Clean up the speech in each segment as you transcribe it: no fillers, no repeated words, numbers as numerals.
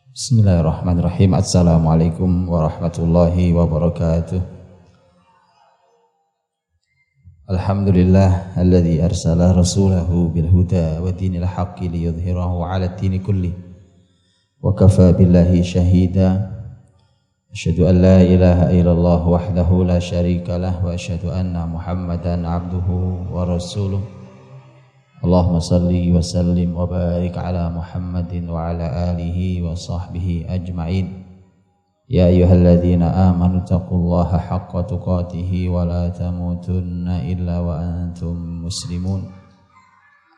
Bismillahirrahmanirrahim. Assalamualaikum warahmatullahi wabarakatuh. Alhamdulillah alladzi arsala rasulahu bil huda wa dinil haqqi liyudhhirahu 'ala ad-dini kulli wa kafa billahi shahida. Asyhadu an la ilaha illallah wahdahu la syarika lah wa asyhadu anna Muhammadan 'abduhu wa rasuluh. Allahumma salli wa sallim wa barik ala Muhammadin wa ala alihi wa sahbihi ajma'in. Ya ayyuhalladzina amanu taqullaha haqqa tuqatih wa la tamutunna illa wa antum muslimun.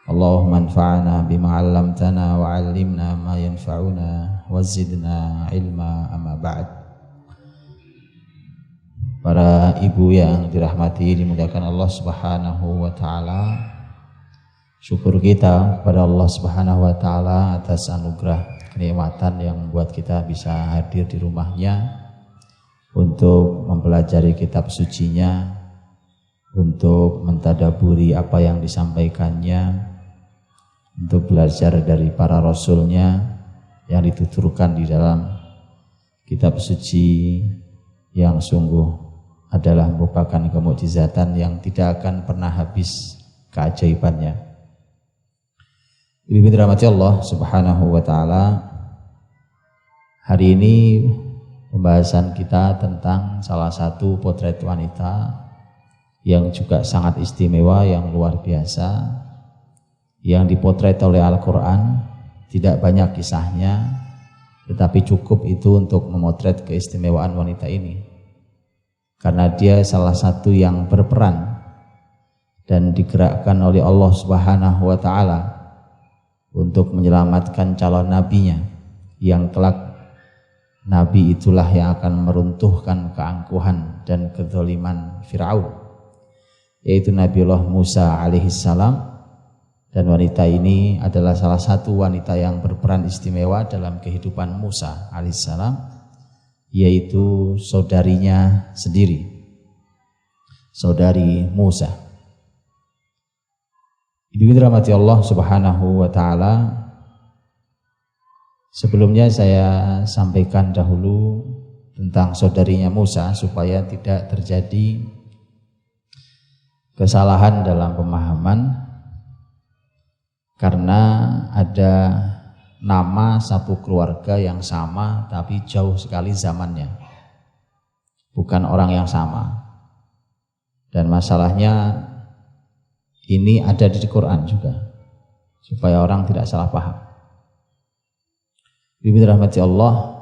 Allahumma anfa'na bima 'allamtana wa 'allimna ma yanfa'una wa zidna ilma, amma ba'd. Para ibu yang dirahmati dimuliakan Allah Subhanahu wa taala, syukur kita kepada Allah Subhanahu wa taala atas anugerah kenikmatan yang membuat kita bisa hadir di rumahnya untuk mempelajari kitab sucinya, untuk mentadaburi apa yang disampaikannya, untuk belajar dari para rasulnya yang dituturkan di dalam kitab suci yang sungguh adalah merupakan kemukjizatan yang tidak akan pernah habis keajaibannya. Ibu dirahmati Allah Subhanahu wa taala, hari ini pembahasan kita tentang salah satu potret wanita yang juga sangat istimewa, yang luar biasa, yang dipotret oleh Al-Quran. Tidak banyak kisahnya, tetapi cukup itu untuk memotret keistimewaan wanita ini, karena dia salah satu yang berperan dan digerakkan oleh Allah Subhanahu wa taala untuk menyelamatkan calon nabinya, yang kelak nabi itulah yang akan meruntuhkan keangkuhan dan kezaliman Fir'aun, yaitu Nabiullah Musa alaihissalam. Dan wanita ini adalah salah satu wanita yang berperan istimewa dalam kehidupan Musa alaihissalam, yaitu saudarinya sendiri, saudari Musa. Ibu dirahmati Allah Subhanahu wa taala, sebelumnya saya sampaikan dahulu tentang saudarinya Musa supaya tidak terjadi kesalahan dalam pemahaman, karena ada nama satu keluarga yang sama tapi jauh sekali zamannya, bukan orang yang sama. Dan masalahnya ini ada di Quran juga, supaya orang tidak salah paham. Ibu rahmati Allah,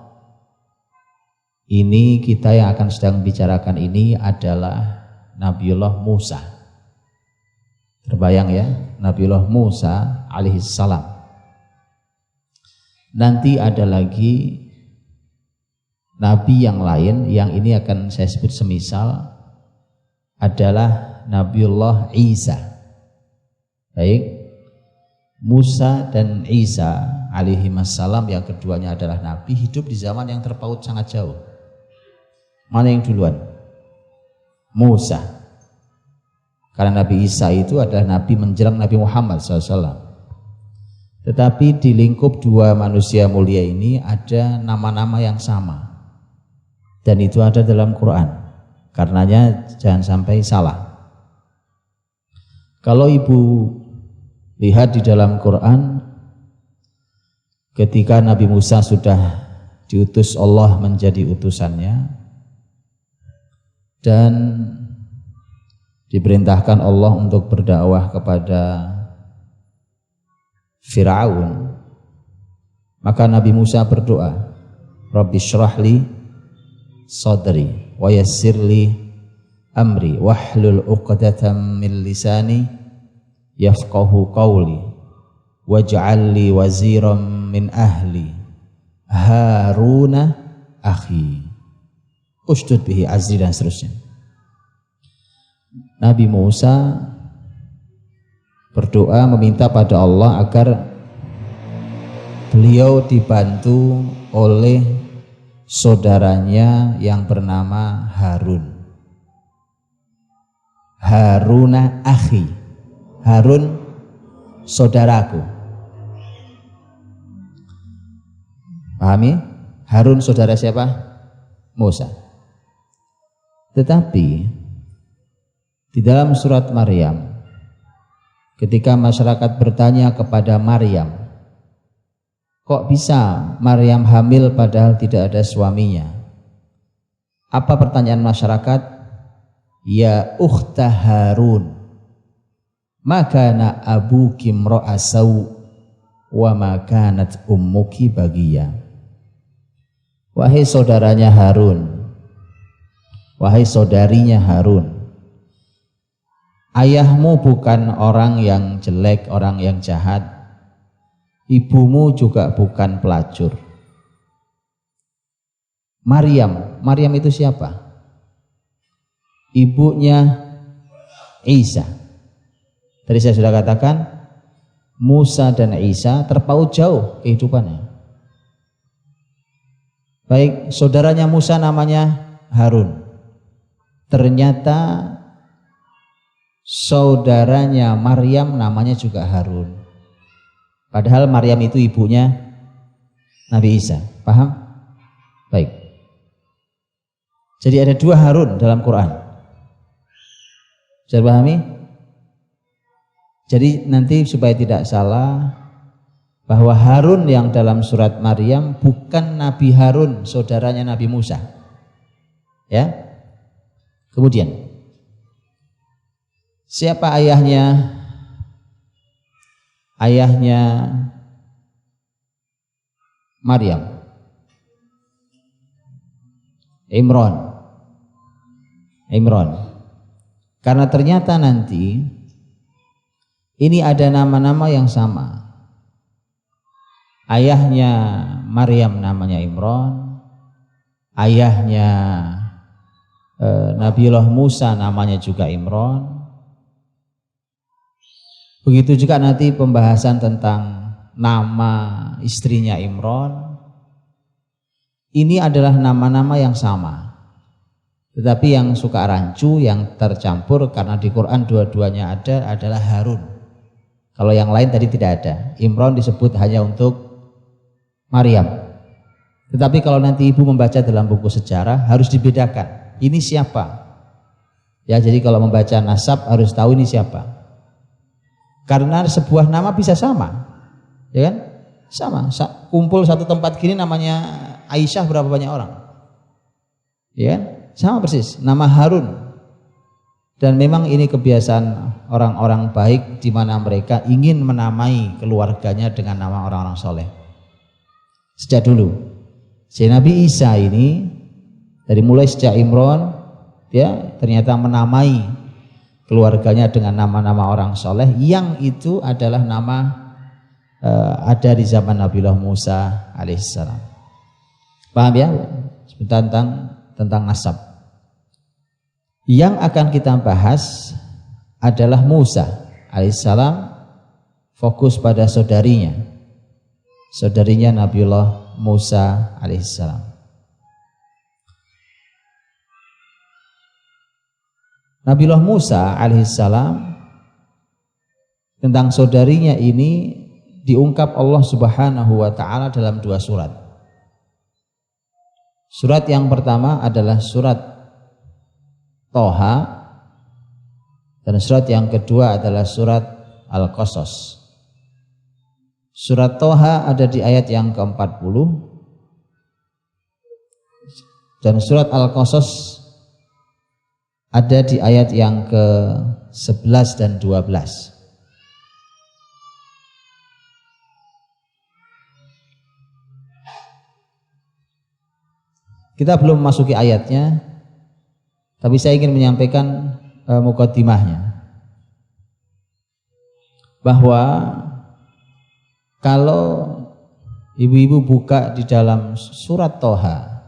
ini kita yang akan sedang bicarakan ini adalah Nabiullah Musa. Terbayang ya, Nabiullah Musa alaihissalam. Nanti ada lagi nabi yang lain, yang ini akan saya sebut semisal adalah Nabiullah Isa. Baik, Musa dan Isa alaihimassalam, yang keduanya adalah nabi, hidup di zaman yang terpaut sangat jauh. Mana yang duluan? Musa. Karena Nabi Isa itu adalah nabi menjelang Nabi Muhammad SAW. Tetapi di lingkup dua manusia mulia ini ada nama-nama yang sama, dan itu ada dalam Quran. Karenanya jangan sampai salah. Kalau ibu lihat di dalam Quran, ketika Nabi Musa sudah diutus Allah menjadi utusannya dan diperintahkan Allah untuk berdakwah kepada Fir'aun, maka Nabi Musa berdoa, Rabbi syrahli sadri wa yassirli amri wahlul uqdatam min lisani yafqahu qawli waj'al li waziran min ahli Haruna akhi ushdud bihi azri, dan seterusnya. Nabi Musa berdoa meminta pada Allah agar beliau dibantu oleh saudaranya yang bernama Harun. Haruna akhi, Harun saudaraku. Pahami? Harun saudara siapa? Musa. Tetapi di dalam surat Maryam, ketika masyarakat bertanya kepada Maryam, kok bisa Maryam hamil padahal tidak ada suaminya? Apa pertanyaan masyarakat? Ya ukhta Harun, makana abuki mra'asau wa makanat ummuki bagiya. Wahai saudaranya Harun, wahai saudarinya Harun, ayahmu bukan orang yang jelek, orang yang jahat, ibumu juga bukan pelacur. Maryam itu siapa? Ibunya Isa. Tadi saya sudah katakan Musa dan Isa terpaut jauh kehidupannya. Baik, saudaranya Musa namanya Harun. Ternyata saudaranya Maryam namanya juga Harun. Padahal Maryam itu ibunya Nabi Isa. Paham? Baik. Jadi ada dua Harun dalam Quran. Bisa pahami? Jadi nanti supaya tidak salah, bahwa Harun yang dalam surat Maryam bukan Nabi Harun, saudaranya Nabi Musa. Ya. Kemudian, siapa ayahnya? Ayahnya Maryam. Imran. Karena ternyata nanti ini ada nama-nama yang sama. Ayahnya Maryam namanya Imran, ayahnya Nabiullah Musa namanya juga Imran. Begitu juga nanti pembahasan tentang nama istrinya Imran. Ini adalah nama-nama yang sama. Tetapi yang suka rancu, yang tercampur karena di Quran dua-duanya ada adalah Harun. Kalau yang lain tadi tidak ada. Imran disebut hanya untuk Maryam. Tetapi kalau nanti ibu membaca dalam buku sejarah harus dibedakan. Ini siapa? Ya, jadi kalau membaca nasab harus tahu ini siapa. Karena sebuah nama bisa sama. Ya kan? Sama. Kumpul satu tempat gini namanya Aisyah berapa banyak orang? Ya kan? Sama persis, nama Harun. Dan memang ini kebiasaan orang-orang baik di mana mereka ingin menamai keluarganya dengan nama orang-orang soleh. Sejak dulu, si Nabi Isa ini dari mulai sejak Imran, ya ternyata menamai keluarganya dengan nama-nama orang soleh yang itu adalah nama ada di zaman Nabiullah Musa alaihissalam. Paham ya? Tentang nasab. Yang akan kita bahas adalah Musa alaihissalam, fokus pada saudarinya Nabiullah Musa alaihissalam. Nabiullah Musa alaihissalam, tentang saudarinya ini diungkap Allah Subhanahu wa ta'ala dalam dua surat. Surat yang pertama adalah surat Toha, dan surat yang kedua adalah surat Al-Qasas. Surat Toha ada di ayat yang ke-40 dan surat Al-Qasas ada di ayat yang ke-11 dan 12. Kita belum memasuki ayatnya, tapi saya ingin menyampaikan mukaddimahnya, bahwa kalau ibu-ibu buka di dalam surat Toha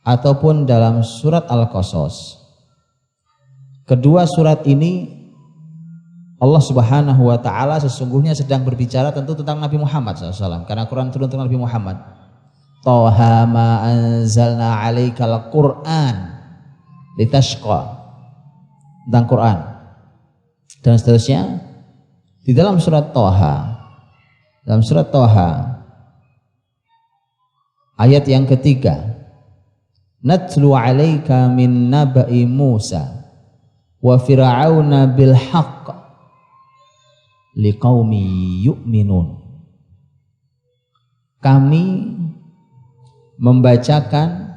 ataupun dalam surat Al-Qasas, kedua surat ini Allah Subhanahu wa ta'ala sesungguhnya sedang berbicara tentu tentang Nabi Muhammad SAW, karena Quran turun tentang Nabi Muhammad. Toha ma anzalna alaikal Qur'an litashqa, tentang Quran dan seterusnya. Di dalam surat Toha Ayat yang ketiga, natlu 'alaika min naba'i Musa wa fir'auna bil haqq liqaumi yu'minun. Kami membacakan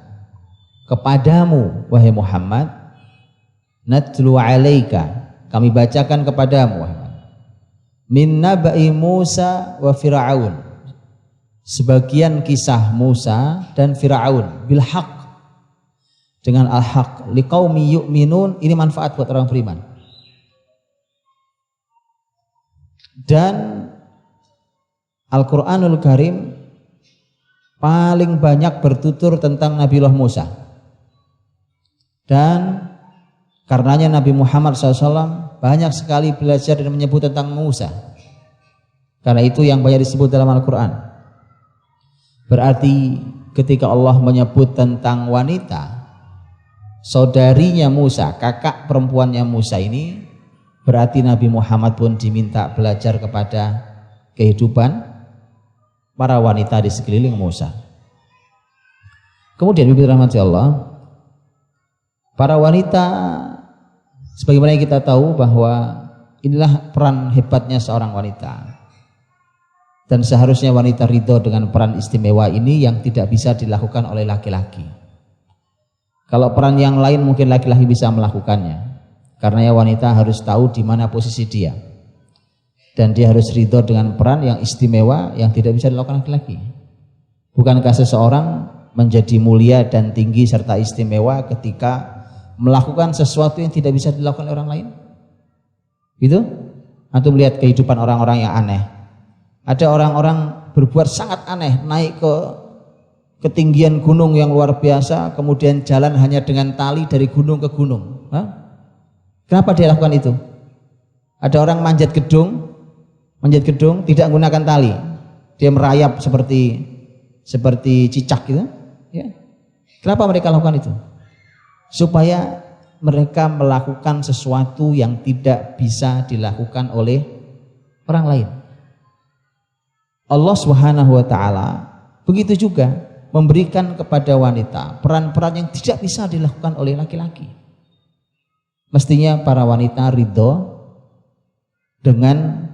kepadamu wahai Muhammad, natlu 'alaika, kami bacakan kepadamu Muhammad, min naba'i Musa wa fir'aun, sebagian kisah Musa dan Fir'aun, bil haq, dengan al-haq, liqaumi yu'minun, ini manfaat buat orang beriman. Dan Al-Quranul Karim paling banyak bertutur tentang Nabiullah Musa, dan karenanya Nabi Muhammad SAW banyak sekali belajar dan menyebut tentang Musa, karena itu yang banyak disebut dalam Al-Quran. Berarti ketika Allah menyebut tentang wanita, saudarinya Musa, kakak perempuannya Musa ini, berarti Nabi Muhammad pun diminta belajar kepada kehidupan para wanita di sekeliling Musa. Kemudian Ibu rahmati Allah, para wanita, sebagaimana kita tahu bahwa inilah peran hebatnya seorang wanita. Dan seharusnya wanita ridho dengan peran istimewa ini yang tidak bisa dilakukan oleh laki-laki. Kalau peran yang lain mungkin laki-laki bisa melakukannya, karena wanita harus tahu di mana posisi dia, dan dia harus ridho dengan peran yang istimewa yang tidak bisa dilakukan laki-laki. Bukankah seseorang menjadi mulia dan tinggi serta istimewa ketika melakukan sesuatu yang tidak bisa dilakukan oleh orang lain? Gitu? Antum lihat kehidupan orang-orang yang aneh. Ada orang-orang berbuat sangat aneh, naik ke ketinggian gunung yang luar biasa, kemudian jalan hanya dengan tali dari gunung ke gunung. Kenapa dia lakukan itu? Ada orang manjat gedung tidak menggunakan tali, dia merayap seperti cicak gitu. Ya. Kenapa mereka lakukan itu? Supaya mereka melakukan sesuatu yang tidak bisa dilakukan oleh orang lain. Allah Subhanahu wa ta'ala begitu juga memberikan kepada wanita peran-peran yang tidak bisa dilakukan oleh laki-laki. Mestinya para wanita ridho dengan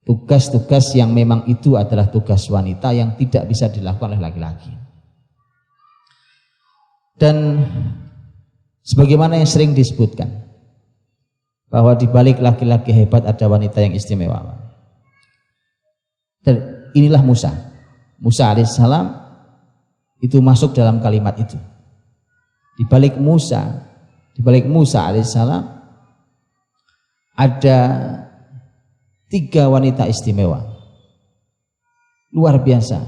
tugas-tugas yang memang itu adalah tugas wanita yang tidak bisa dilakukan oleh laki-laki. Dan sebagaimana yang sering disebutkan bahwa di balik laki-laki hebat ada wanita yang istimewa. Dan inilah Musa alaihissalam itu masuk dalam kalimat itu. Di balik Musa alaihissalam ada 3 wanita istimewa, luar biasa,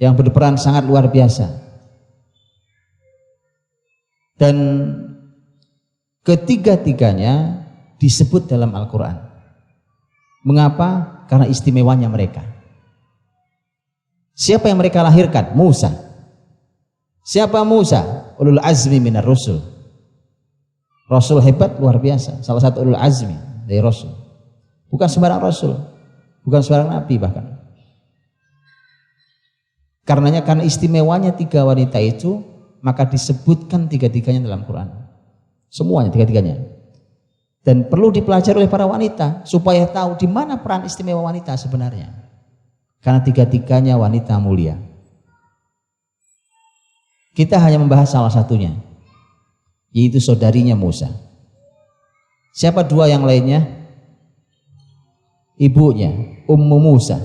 yang berperan sangat luar biasa. Dan ketiga-tiganya disebut dalam Al-Quran. Mengapa? Karena istimewanya mereka. Siapa yang mereka lahirkan? Musa. Siapa Musa? Ulul azmi minar rusul. Rasul hebat luar biasa, salah satu ulul azmi dari Rasul. Bukan sembarang Rasul, bukan sembarang Nabi bahkan. Karena istimewanya 3 wanita itu, maka disebutkan 3-tiganya dalam Quran. Semuanya 3-tiganya. Dan perlu dipelajari oleh para wanita supaya tahu di mana peran istimewa wanita sebenarnya. Karena 3-tiganya wanita mulia. Kita hanya membahas salah satunya, yaitu saudarinya Musa. Siapa 2 yang lainnya? Ibunya, Ummu Musa,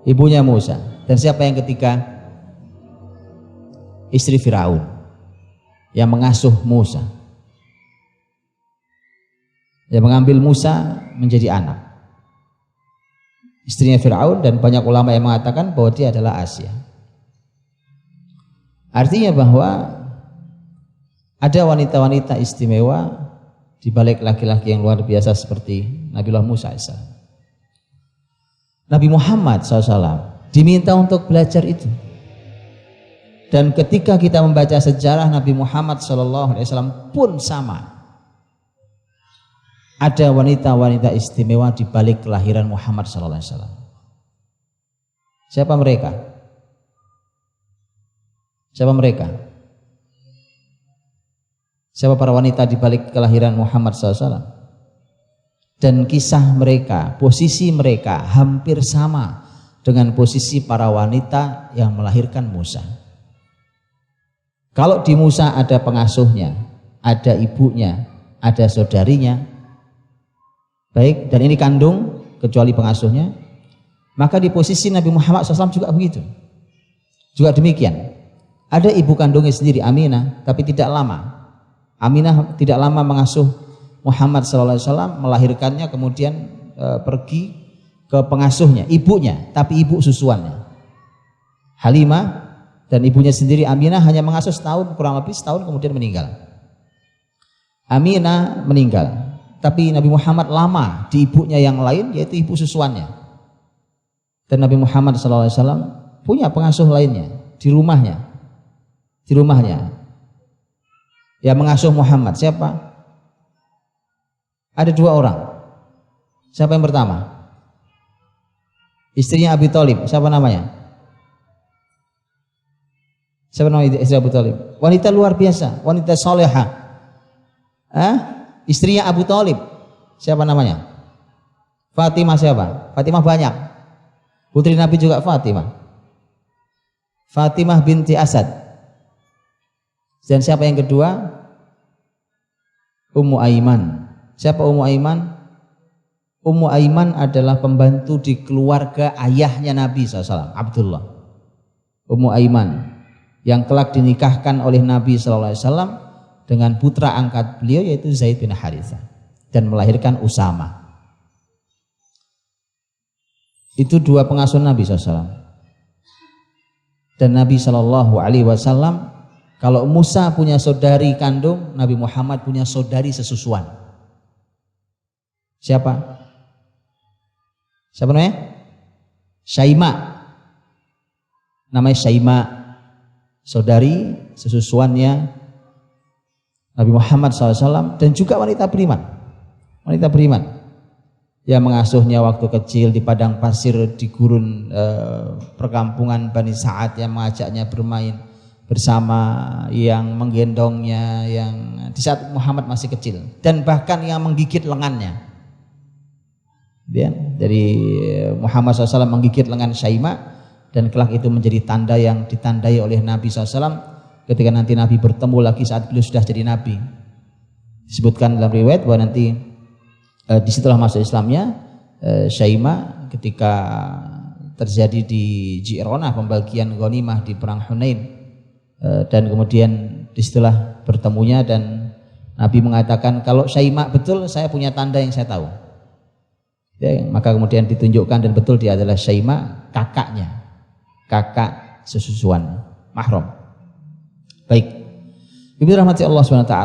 ibunya Musa. Dan siapa yang ketiga? Istri Firaun yang mengasuh Musa, yang mengambil Musa menjadi anak. Istrinya Firaun, dan banyak ulama yang mengatakan bahwa dia adalah Asia. Artinya bahwa ada wanita-wanita istimewa di balik laki-laki yang luar biasa seperti Nabiullah Musa AS. Nabi Muhammad SAW diminta untuk belajar itu. Dan ketika kita membaca sejarah Nabi Muhammad SAW pun sama. Ada wanita-wanita istimewa di balik kelahiran Muhammad SAW. Siapa mereka? Siapa mereka? Siapa para wanita di balik kelahiran Muhammad SAW? Dan kisah mereka, posisi mereka hampir sama dengan posisi para wanita yang melahirkan Musa. Kalau di Musa ada pengasuhnya, ada ibunya, ada saudarinya, baik, dan ini kandung kecuali pengasuhnya, maka di posisi Nabi Muhammad SAW juga begitu. Juga demikian. Ada ibu kandungnya sendiri, Aminah, tapi tidak lama. Aminah tidak lama mengasuh Muhammad SAW, melahirkannya, kemudian pergi ke pengasuhnya, ibunya, tapi ibu susuannya. Halimah dan ibunya sendiri Aminah hanya mengasuh setahun, kurang lebih setahun, kemudian meninggal. Aminah meninggal, tapi Nabi Muhammad lama di ibunya yang lain, yaitu ibu susuannya. Dan Nabi Muhammad SAW punya pengasuh lainnya di rumahnya. Di rumahnya yang mengasuh Muhammad. Siapa? Ada 2 orang. Siapa yang pertama? Istrinya Abi Thalib. Siapa namanya? Siapa namanya istri Abu Thalib? Wanita luar biasa, wanita solehah. Istrinya Abu Thalib. Siapa namanya? Fatimah. Siapa? Fatimah banyak. Putri Nabi juga Fatimah. Fatimah binti Asad. Dan siapa yang kedua? Ummu Aiman. Siapa Ummu Aiman? Ummu Aiman adalah pembantu di keluarga ayahnya Nabi SAW, Abdullah. Ummu Aiman yang kelak dinikahkan oleh Nabi SAW dengan putra angkat beliau, yaitu Zaid bin Harithah, dan melahirkan Usama. Itu 2 pengasuh Nabi SAW. Dan Nabi SAW, kalau Musa punya saudari kandung, Nabi Muhammad punya saudari sesusuan. Siapa? Siapa namanya? Syaima. Namanya Syaima, saudari sesusuannya Nabi Muhammad SAW, dan juga wanita beriman. Wanita beriman yang mengasuhnya waktu kecil di padang pasir di gurun perkampungan Bani Sa'ad, yang mengajaknya bermain bersama, yang menggendongnya, yang di saat Muhammad masih kecil, dan bahkan yang menggigit lengannya. Ya, dari Muhammad SAW menggigit lengan Syaima, dan kelak itu menjadi tanda yang ditandai oleh Nabi SAW ketika nanti Nabi bertemu lagi saat beliau sudah jadi Nabi. Disebutkan dalam riwayat bahwa nanti disitulah masuk Islamnya Syaima ketika terjadi di Ji'ronah, pembagian ghanimah di perang Hunain. Dan kemudian disitulah bertemunya, dan Nabi mengatakan, kalau Syaima betul, saya punya tanda yang saya tahu. Ya, maka kemudian ditunjukkan, dan betul dia adalah Syaima, kakaknya, kakak sesusuan mahram. Baik, Ibu rahmati Allah SWT,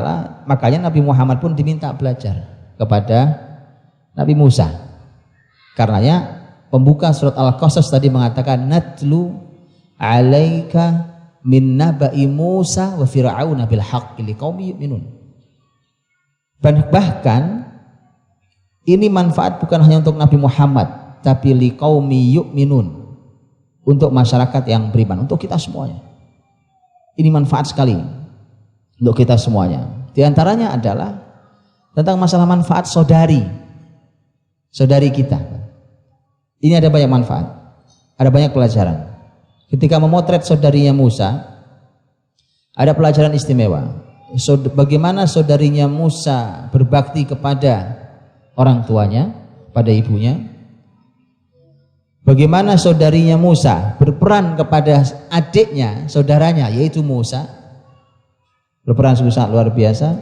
makanya Nabi Muhammad pun diminta belajar kepada Nabi Musa. Karenanya pembuka surat Al-Qasas tadi mengatakan, natlu alaika min naba'i Musa wa Fir'auna bil haqqi liqaumi yu'minun. Bahkan ini manfaat bukan hanya untuk Nabi Muhammad, tapi liqaumi yu'minun, untuk masyarakat yang beriman, untuk kita semuanya. Ini manfaat sekali untuk kita semuanya. Di antaranya adalah tentang masalah manfaat saudari kita. Ini ada banyak manfaat, ada banyak pelajaran. Ketika memotret saudarinya Musa, ada pelajaran istimewa. Bagaimana saudarinya Musa berbakti kepada orang tuanya, pada ibunya. Bagaimana saudarinya Musa berperan kepada adiknya, saudaranya, yaitu Musa. Berperan sungguh sangat luar biasa.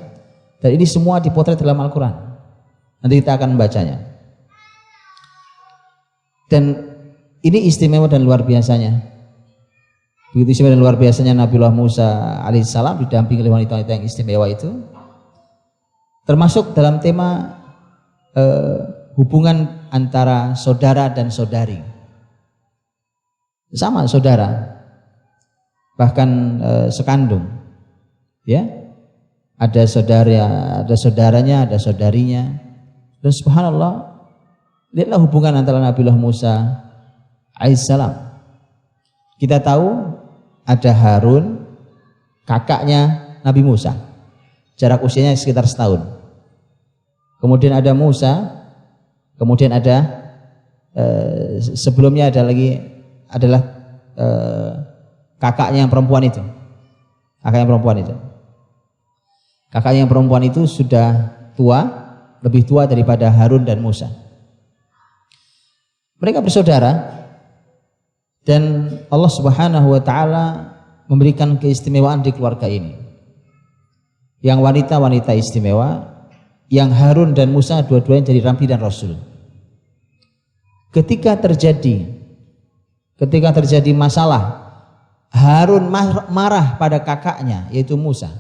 Dan ini semua dipotret dalam Al-Quran. Nanti kita akan membacanya. Dan ini istimewa dan luar biasanya. Begitu istimewa dan luar biasanya Nabiullah Musa alaihissalam didampingi oleh wanita-wanita yang istimewa itu, termasuk dalam tema hubungan antara saudara dan saudari. Sama saudara, bahkan sekandung, ya. Ada saudaranya, ada saudarinya. Dan subhanallah, lihatlah hubungan antara Nabiullah Musa alaihissalam. Kita tahu ada Harun, kakaknya Nabi Musa. Jarak usianya sekitar setahun. Kemudian ada Musa, kemudian ada sebelumnya adalah kakaknya yang perempuan itu. Kakaknya yang perempuan itu sudah tua, lebih tua daripada Harun dan Musa. Mereka bersaudara dan Allah Subhanahu wa taala memberikan keistimewaan di keluarga ini. Yang wanita-wanita istimewa, yang Harun dan Musa dua-duanya jadi nabi dan rasul. Ketika terjadi masalah, Harun marah pada kakaknya yaitu Musa.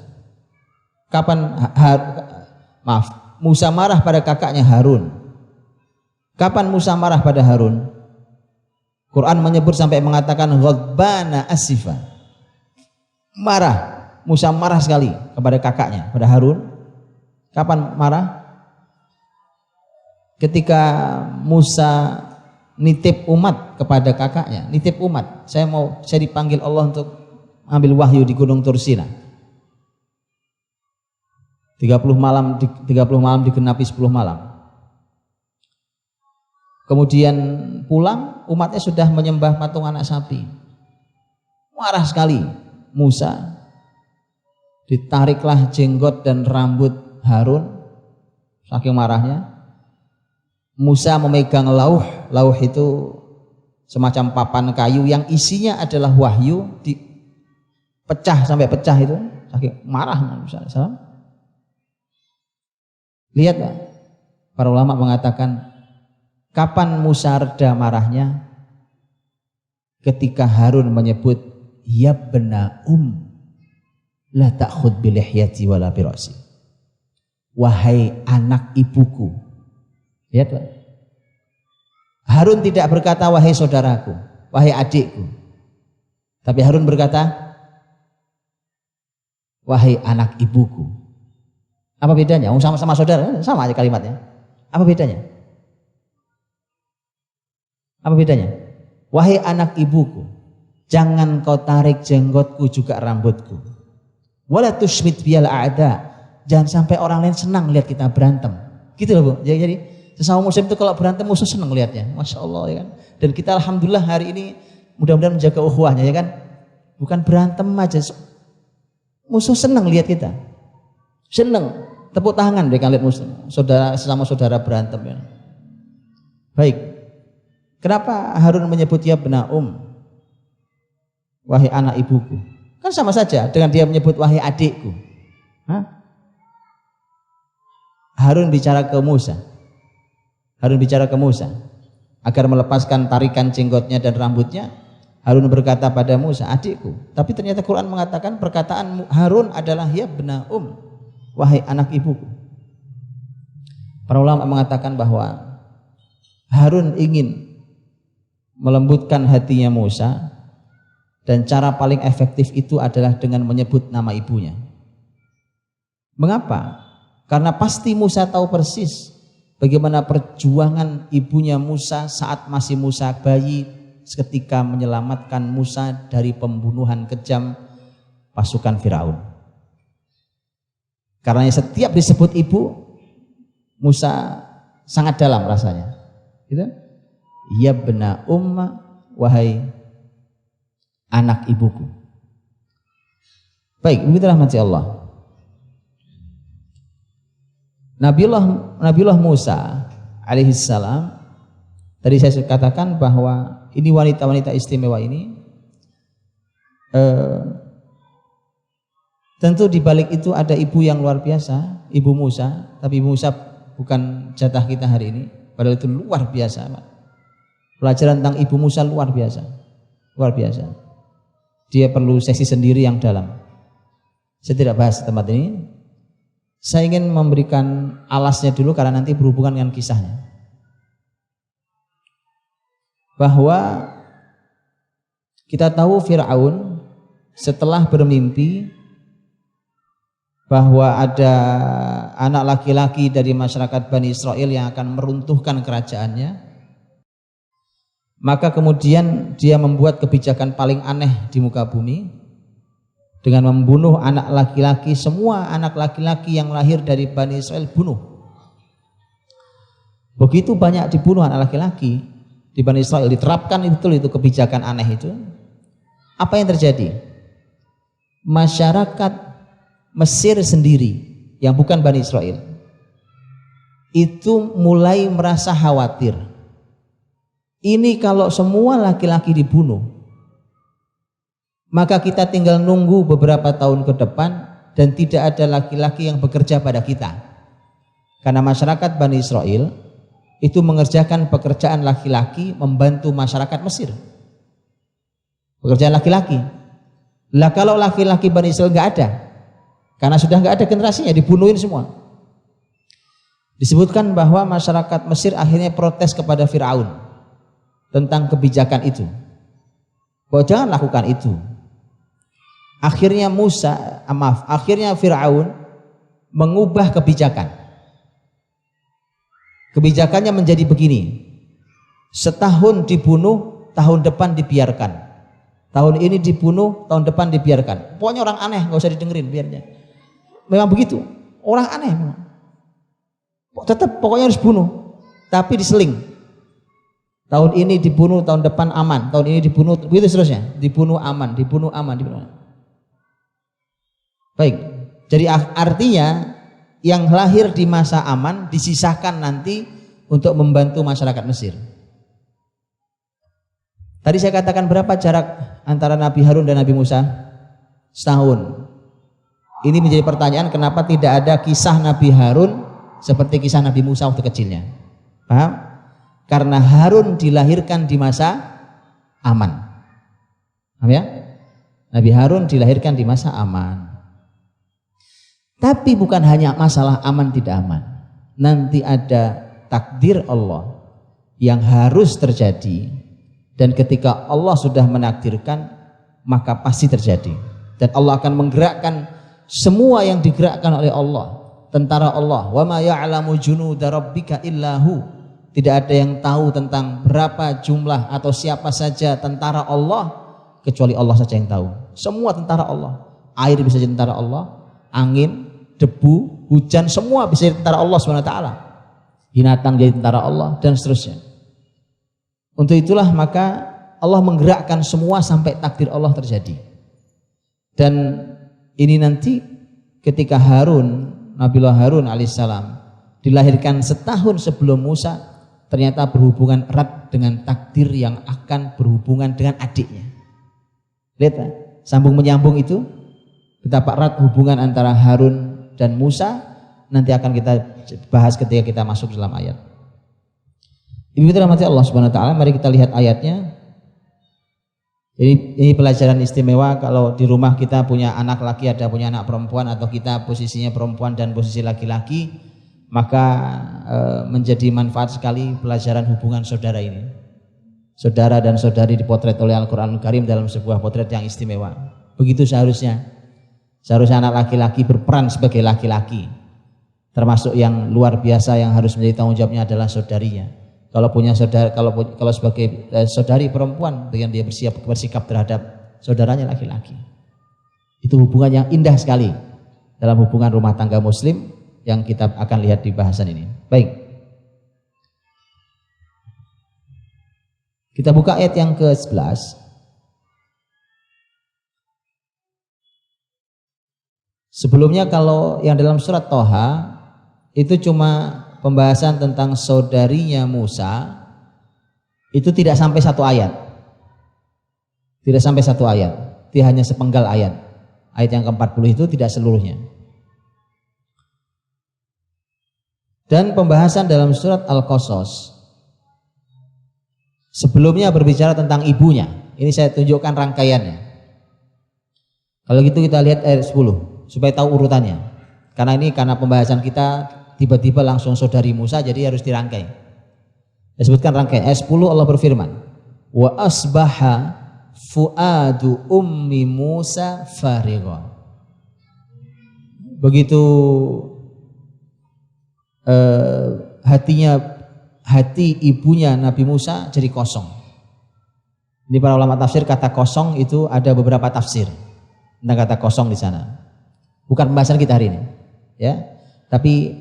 Musa marah pada kakaknya Harun. Kapan Musa marah pada Harun? Quran menyebut sampai mengatakan ghadbana asifa. Marah. Musa marah sekali kepada kakaknya, pada Harun. Kapan marah? Ketika Musa nitip umat kepada kakaknya, nitip umat. Saya dipanggil Allah untuk ambil wahyu di Gunung Tursina. 30 malam digenapi 10 malam. Kemudian pulang, umatnya sudah menyembah patung anak sapi. Marah sekali Musa. Ditariklah jenggot dan rambut Harun, saking marahnya. Musa memegang lauh itu semacam papan kayu yang isinya adalah wahyu, dipecah sampai pecah itu, saking marah Musa alaihissalam. Lihat Pak, para ulama mengatakan kapan Musa reda marahnya? Ketika Harun menyebut ya bena la ta'khud bi lihyati wala bi ra'si. Wahai anak ibuku. Lihat Pak. Harun tidak berkata wahai saudaraku, wahai adikku. Tapi Harun berkata wahai anak ibuku. Apa bedanya? Sama-sama saudara, sama aja kalimatnya. Apa bedanya? Apa bedanya? Wahai anak ibuku, jangan kau tarik jenggotku juga rambutku. Wala tushmit biyal a'da. Jangan sampai orang lain senang lihat kita berantem. Gitu loh Bu. Jadi sesama muslim itu kalau berantem musuh senang lihatnya. Masya Allah ya kan. Dan kita alhamdulillah hari ini mudah-mudahan menjaga ukhuwahnya ya kan. Bukan berantem aja. Musuh senang lihat kita. Senang. Tepuk tangan mereka lihat musuh. Sesama saudara berantem ya. Baik. Kenapa Harun menyebut ya bena wahai anak ibuku? Kan sama saja dengan dia menyebut wahai adikku. Harun bicara ke Musa. Agar melepaskan tarikan jenggotnya dan rambutnya. Harun berkata pada Musa, adikku. Tapi ternyata Quran mengatakan perkataan Harun adalah ya bena wahai anak ibuku. Para ulama mengatakan bahwa Harun ingin melembutkan hatinya Musa. Dan cara paling efektif itu adalah dengan menyebut nama ibunya. Mengapa? Karena pasti Musa tahu persis bagaimana perjuangan ibunya Musa saat masih Musa bayi ketika menyelamatkan Musa dari pembunuhan kejam pasukan Firaun. Karena setiap disebut ibu, Musa sangat dalam rasanya. Gitu? Ya bena wahai anak ibuku. Baik, begitulah rahmati Allah. Nabiullah Musa alaihissalam, tadi saya katakan bahwa ini wanita-wanita istimewa ini tentu di balik itu ada ibu yang luar biasa, ibu Musa, tapi ibu Musa bukan jatah kita hari ini, padahal itu luar biasa Pak. Pelajaran tentang ibu Musa luar biasa. Dia perlu sesi sendiri yang dalam. Saya tidak bahas tempat ini. Saya ingin memberikan alasnya dulu karena nanti berhubungan dengan kisahnya. Bahwa kita tahu Fir'aun setelah bermimpi bahwa ada anak laki-laki dari masyarakat Bani Israel yang akan meruntuhkan kerajaannya. Maka kemudian dia membuat kebijakan paling aneh di muka bumi. dengan membunuh anak laki-laki, semua anak laki-laki yang lahir dari Bani Israel bunuh. Begitu banyak dibunuh anak laki-laki di Bani Israel, diterapkan itu kebijakan aneh itu. Apa yang terjadi? Masyarakat Mesir sendiri yang bukan Bani Israel itu mulai merasa khawatir. Ini kalau semua laki-laki dibunuh, maka kita tinggal nunggu beberapa tahun ke depan dan tidak ada laki-laki yang bekerja pada kita. Karena masyarakat Bani Israel itu mengerjakan pekerjaan laki-laki membantu masyarakat Mesir. Pekerjaan laki-laki. Lah kalau laki-laki Bani Israel nggak ada, karena sudah nggak ada generasinya, dibunuhin semua. Disebutkan bahwa masyarakat Mesir akhirnya protes kepada Firaun tentang kebijakan itu, bahwa jangan lakukan itu. Akhirnya akhirnya Firaun mengubah kebijakan. Kebijakannya menjadi begini: setahun dibunuh, tahun depan dibiarkan. Tahun ini dibunuh, tahun depan dibiarkan. Pokoknya orang aneh, nggak usah didengerin biarnya. Memang begitu, orang aneh memang. Tetap pokoknya harus bunuh, tapi diseling. Tahun ini dibunuh, tahun depan aman. Tahun ini dibunuh, begitu seterusnya. Dibunuh aman, dibunuh aman, dibunuh aman. Baik, jadi artinya yang lahir di masa aman disisahkan nanti untuk membantu masyarakat Mesir. Tadi saya katakan berapa jarak antara Nabi Harun dan Nabi Musa? Setahun. Ini menjadi pertanyaan, kenapa tidak ada kisah Nabi Harun seperti kisah Nabi Musa waktu kecilnya? Paham? Karena Harun dilahirkan di masa aman. Paham ya? Nabi Harun dilahirkan di masa aman. Tapi bukan hanya masalah aman tidak aman. Nanti ada takdir Allah yang harus terjadi, dan ketika Allah sudah menakdirkan maka pasti terjadi. Dan Allah akan menggerakkan semua yang digerakkan oleh Allah, tentara Allah. Wa ma ya'lamu junuda rabbika illahu. Tidak ada yang tahu tentang berapa jumlah atau siapa saja tentara Allah kecuali Allah saja yang tahu. Semua tentara Allah. Air bisa jadi tentara Allah, angin, debu, hujan, semua bisa jadi tentara Allah SWT. Binatang jadi tentara Allah dan seterusnya. Untuk itulah maka Allah menggerakkan semua sampai takdir Allah terjadi. Dan ini nanti ketika Harun, Nabiullah Harun alaihissalam dilahirkan setahun sebelum Musa, ternyata berhubungan erat dengan takdir yang akan berhubungan dengan adiknya. Lihat, sambung menyambung itu, betapa erat hubungan antara Harun dan Musa, nanti akan kita bahas ketika kita masuk dalam ayat. Ibu rahmati Allah Subhanahu wa taala, mari kita lihat ayatnya. Ini pelajaran istimewa kalau di rumah kita punya anak laki, ada punya anak perempuan, atau kita posisinya perempuan dan posisi laki-laki, maka menjadi manfaat sekali pelajaran hubungan saudara ini. Saudara dan saudari dipotret oleh Al-Quranul Karim dalam sebuah potret yang istimewa. Begitu seharusnya. Seharusnya anak laki-laki berperan sebagai laki-laki. Termasuk yang luar biasa yang harus menjadi tanggung jawabnya adalah saudarinya. Kalau punya saudara, kalau sebagai saudari perempuan, dengan dia bersikap terhadap saudaranya laki-laki. Itu hubungan yang indah sekali dalam hubungan rumah tangga Muslim yang kita akan lihat di bahasan ini. Baik. Kita buka ayat yang ke-11. Sebelumnya kalau yang dalam surat Toha itu cuma pembahasan tentang saudarinya Musa, itu tidak sampai satu ayat. Tidak sampai satu ayat. Dia hanya sepenggal ayat. Ayat yang ke-40 itu tidak seluruhnya. Dan pembahasan dalam surat Al-Qasas sebelumnya berbicara tentang ibunya. Ini saya tunjukkan rangkaiannya. Kalau gitu kita lihat ayat 10 supaya tahu urutannya. Karena pembahasan kita tiba-tiba langsung saudari Musa, jadi harus dirangkai. Disebutkan rangkaian. Ayat 10 Allah berfirman, wa asbaha fuadu ummi Musa farigha. Begitu hati ibunya Nabi Musa jadi kosong. Ini para ulama tafsir, kata kosong itu ada beberapa tafsir. tentang kata kosong di sana. Bukan pembahasan kita hari ini, ya. Tapi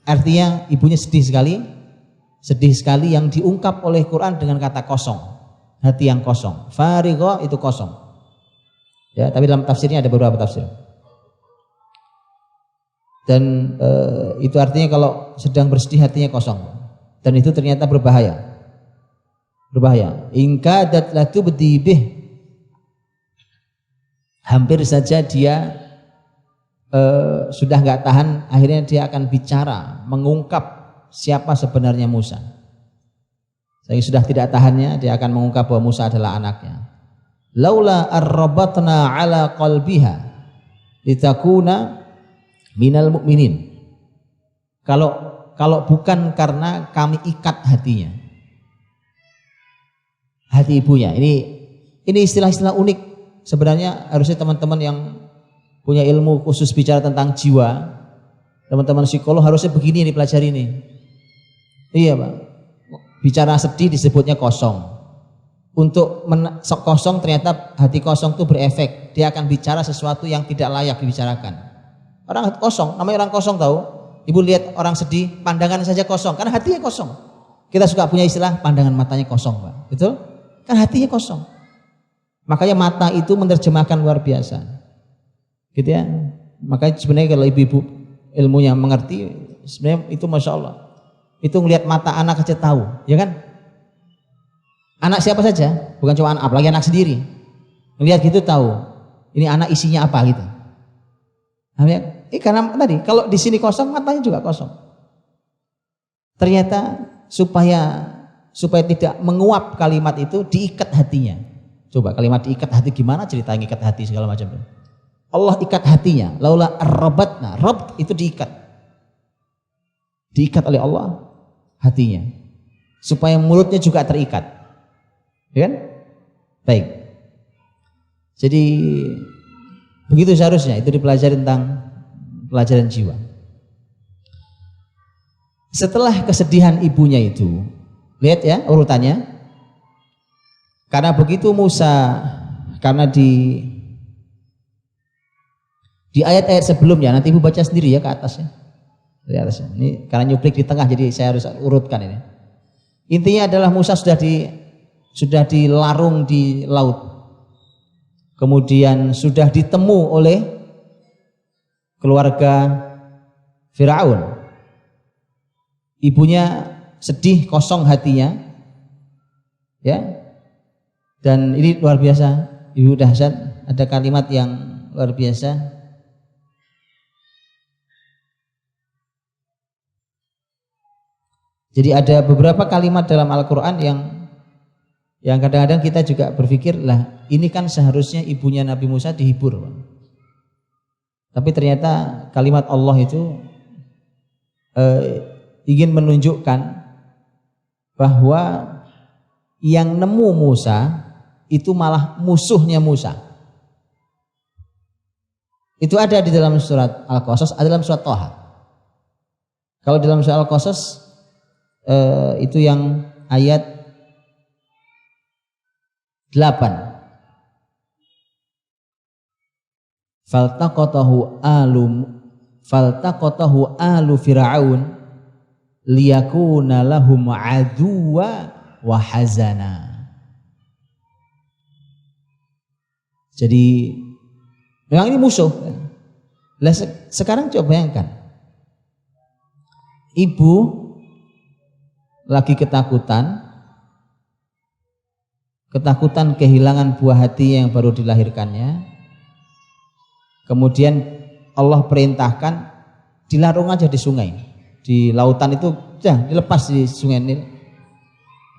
artinya ibunya sedih sekali yang diungkap oleh Quran dengan kata kosong, hati yang kosong. Farigha itu kosong. Ya, tapi dalam tafsirnya ada beberapa tafsir. Dan itu artinya kalau sedang bersedih hatinya kosong. Dan itu ternyata berbahaya. Ingkadat latu betibih, hampir saja dia sudah nggak tahan, akhirnya dia akan bicara, mengungkap siapa sebenarnya Musa. Saya sudah tidak tahannya, dia akan mengungkap bahwa Musa adalah anaknya. Laula arrabatna ala qalbiha litakuna minal mu'minin. Kalau bukan karena kami ikat hatinya, hati ibunya. Ini istilah-istilah unik. Sebenarnya harusnya teman-teman yang punya ilmu khusus bicara tentang jiwa, teman-teman psikolog harusnya begini dipelajari ini. Iya Pak, bicara sedih disebutnya kosong. Untuk kosong, ternyata hati kosong itu berefek, dia akan bicara sesuatu yang tidak layak dibicarakan. Orang kosong, namanya orang kosong tahu. Ibu lihat orang sedih, pandangan saja kosong, karena hatinya kosong. Kita suka punya istilah pandangan matanya kosong Pak, betul? Kan hatinya kosong. Makanya mata itu menerjemahkan luar biasa. Gitu ya. Makanya sebenarnya kalau ibu-ibu ilmunya mengerti, sebenarnya itu Masya Allah. Itu ngelihat mata anak aja tahu, ya kan? Anak siapa saja, bukan cuma anak, apalagi anak sendiri. Ngelihat gitu tahu, ini anak isinya apa gitu. Karena tadi kalau di sini kosong, matanya juga kosong. Ternyata supaya tidak menguap kalimat itu, diikat hatinya. Coba kalimat diikat hati gimana, cerita ngikat hati segala macam. Allah ikat hatinya. Laula arrabatna, rabt itu diikat. Diikat oleh Allah hatinya. Supaya mulutnya juga terikat. Ya kan? Baik. Jadi begitu seharusnya itu dipelajari tentang pelajaran jiwa. Setelah kesedihan ibunya itu, lihat ya urutannya. Karena begitu Musa, karena di ayat-ayat sebelumnya, nanti ibu baca sendiri ya ke atasnya. Dari atasnya. Ini karena nyuplik di tengah, jadi saya harus urutkan ini. Intinya adalah Musa sudah dilarung di laut. Kemudian sudah ditemu oleh keluarga Firaun. Ibunya sedih, kosong hatinya. Ya. Dan ini luar biasa, Ibu dahsyat, ada kalimat yang luar biasa. Jadi ada beberapa kalimat dalam Al-Quran yang kadang-kadang kita juga berpikir, lah ini kan seharusnya ibunya Nabi Musa dihibur. Tapi ternyata kalimat Allah itu ingin menunjukkan bahwa yang nemu Musa itu malah musuhnya Musa. Itu ada di dalam surat Al-Qasas, ada dalam surat Thaha. Kalau dalam surat Al-Qasas itu yang ayat 8. Faltaqatahu alu Fir'aun liyakuna lahum aduwa wa hazana. Jadi memang ini musuh. Lah sekarang coba bayangkan, ibu lagi ketakutan kehilangan buah hati yang baru dilahirkannya. Kemudian Allah perintahkan dilarung aja di sungai, di lautan itu, dilepas di sungai Nil.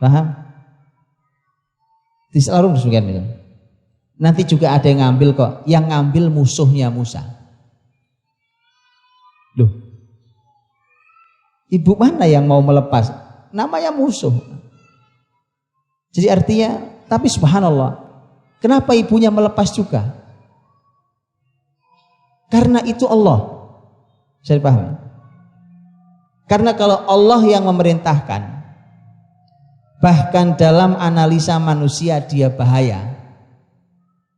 Paham? Dilarung di sungai Nil. Nanti juga ada yang ngambil kok, yang ngambil musuhnya Musa. Loh, ibu mana yang mau melepas? Namanya musuh. Jadi artinya, tapi subhanallah, kenapa ibunya melepas juga? Karena itu Allah. Bisa dipahami? Karena kalau Allah yang memerintahkan, bahkan dalam analisa manusia dia bahaya.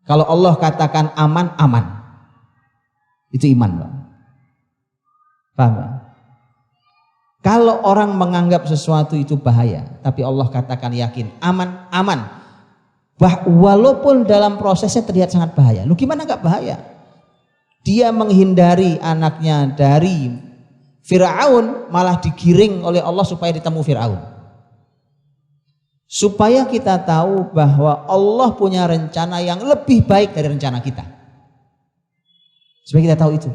Kalau Allah katakan aman, aman. Itu iman, Pak. Paham, Pak? Kalau orang menganggap sesuatu itu bahaya, tapi Allah katakan yakin, aman, aman. Walaupun dalam prosesnya terlihat sangat bahaya. Lu gimana enggak bahaya? Dia menghindari anaknya dari Fir'aun, malah digiring oleh Allah supaya ditemu Fir'aun. Supaya kita tahu bahwa Allah punya rencana yang lebih baik dari rencana kita. Supaya kita tahu itu.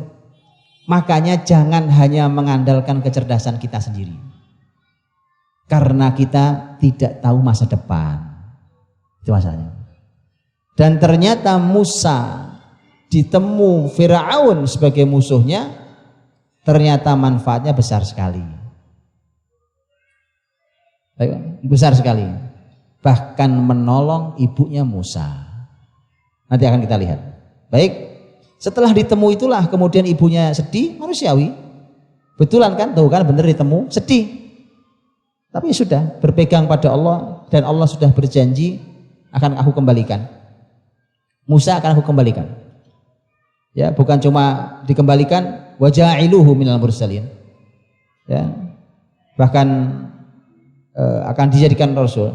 Makanya jangan hanya mengandalkan kecerdasan kita sendiri. Karena kita tidak tahu masa depan. Itu masalahnya. Dan ternyata Musa ditemu Firaun sebagai musuhnya, ternyata manfaatnya besar sekali. Besar sekali. Bahkan menolong ibunya Musa. Nanti akan kita lihat. Baik. Setelah ditemu itulah kemudian ibunya sedih, manusiawi. Betulan kan? Tuh kan bener ditemu, sedih. Tapi sudah berpegang pada Allah dan Allah sudah berjanji akan aku kembalikan. Musa akan aku kembalikan. Ya, bukan cuma dikembalikan, wa ja'iluhu minal mursalin. Ya. Bahkan akan dijadikan rasul.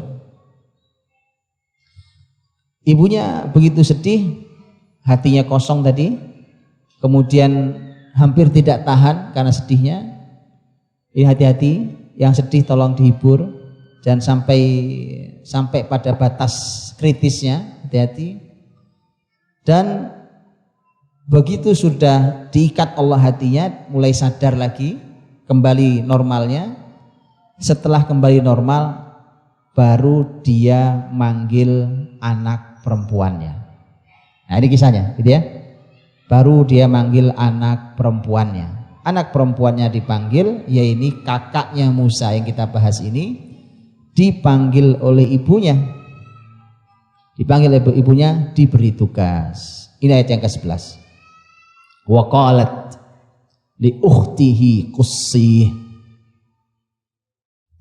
Ibunya begitu sedih, hatinya kosong tadi, kemudian hampir tidak tahan karena sedihnya. Ini hati-hati, yang sedih tolong dihibur, jangan sampai pada batas kritisnya, hati-hati. Dan begitu sudah diikat Allah hatinya, mulai sadar lagi, kembali normalnya. Setelah kembali normal, baru dia manggil anak perempuannya. Nah ini kisahnya gitu ya. Baru dia manggil anak perempuannya. Anak perempuannya dipanggil, yaitu kakaknya Musa yang kita bahas ini, dipanggil oleh ibunya. Dipanggil oleh ibunya, diberi tugas. Ini ayat yang ke-11. Wa qalat li ukhtihi qussih.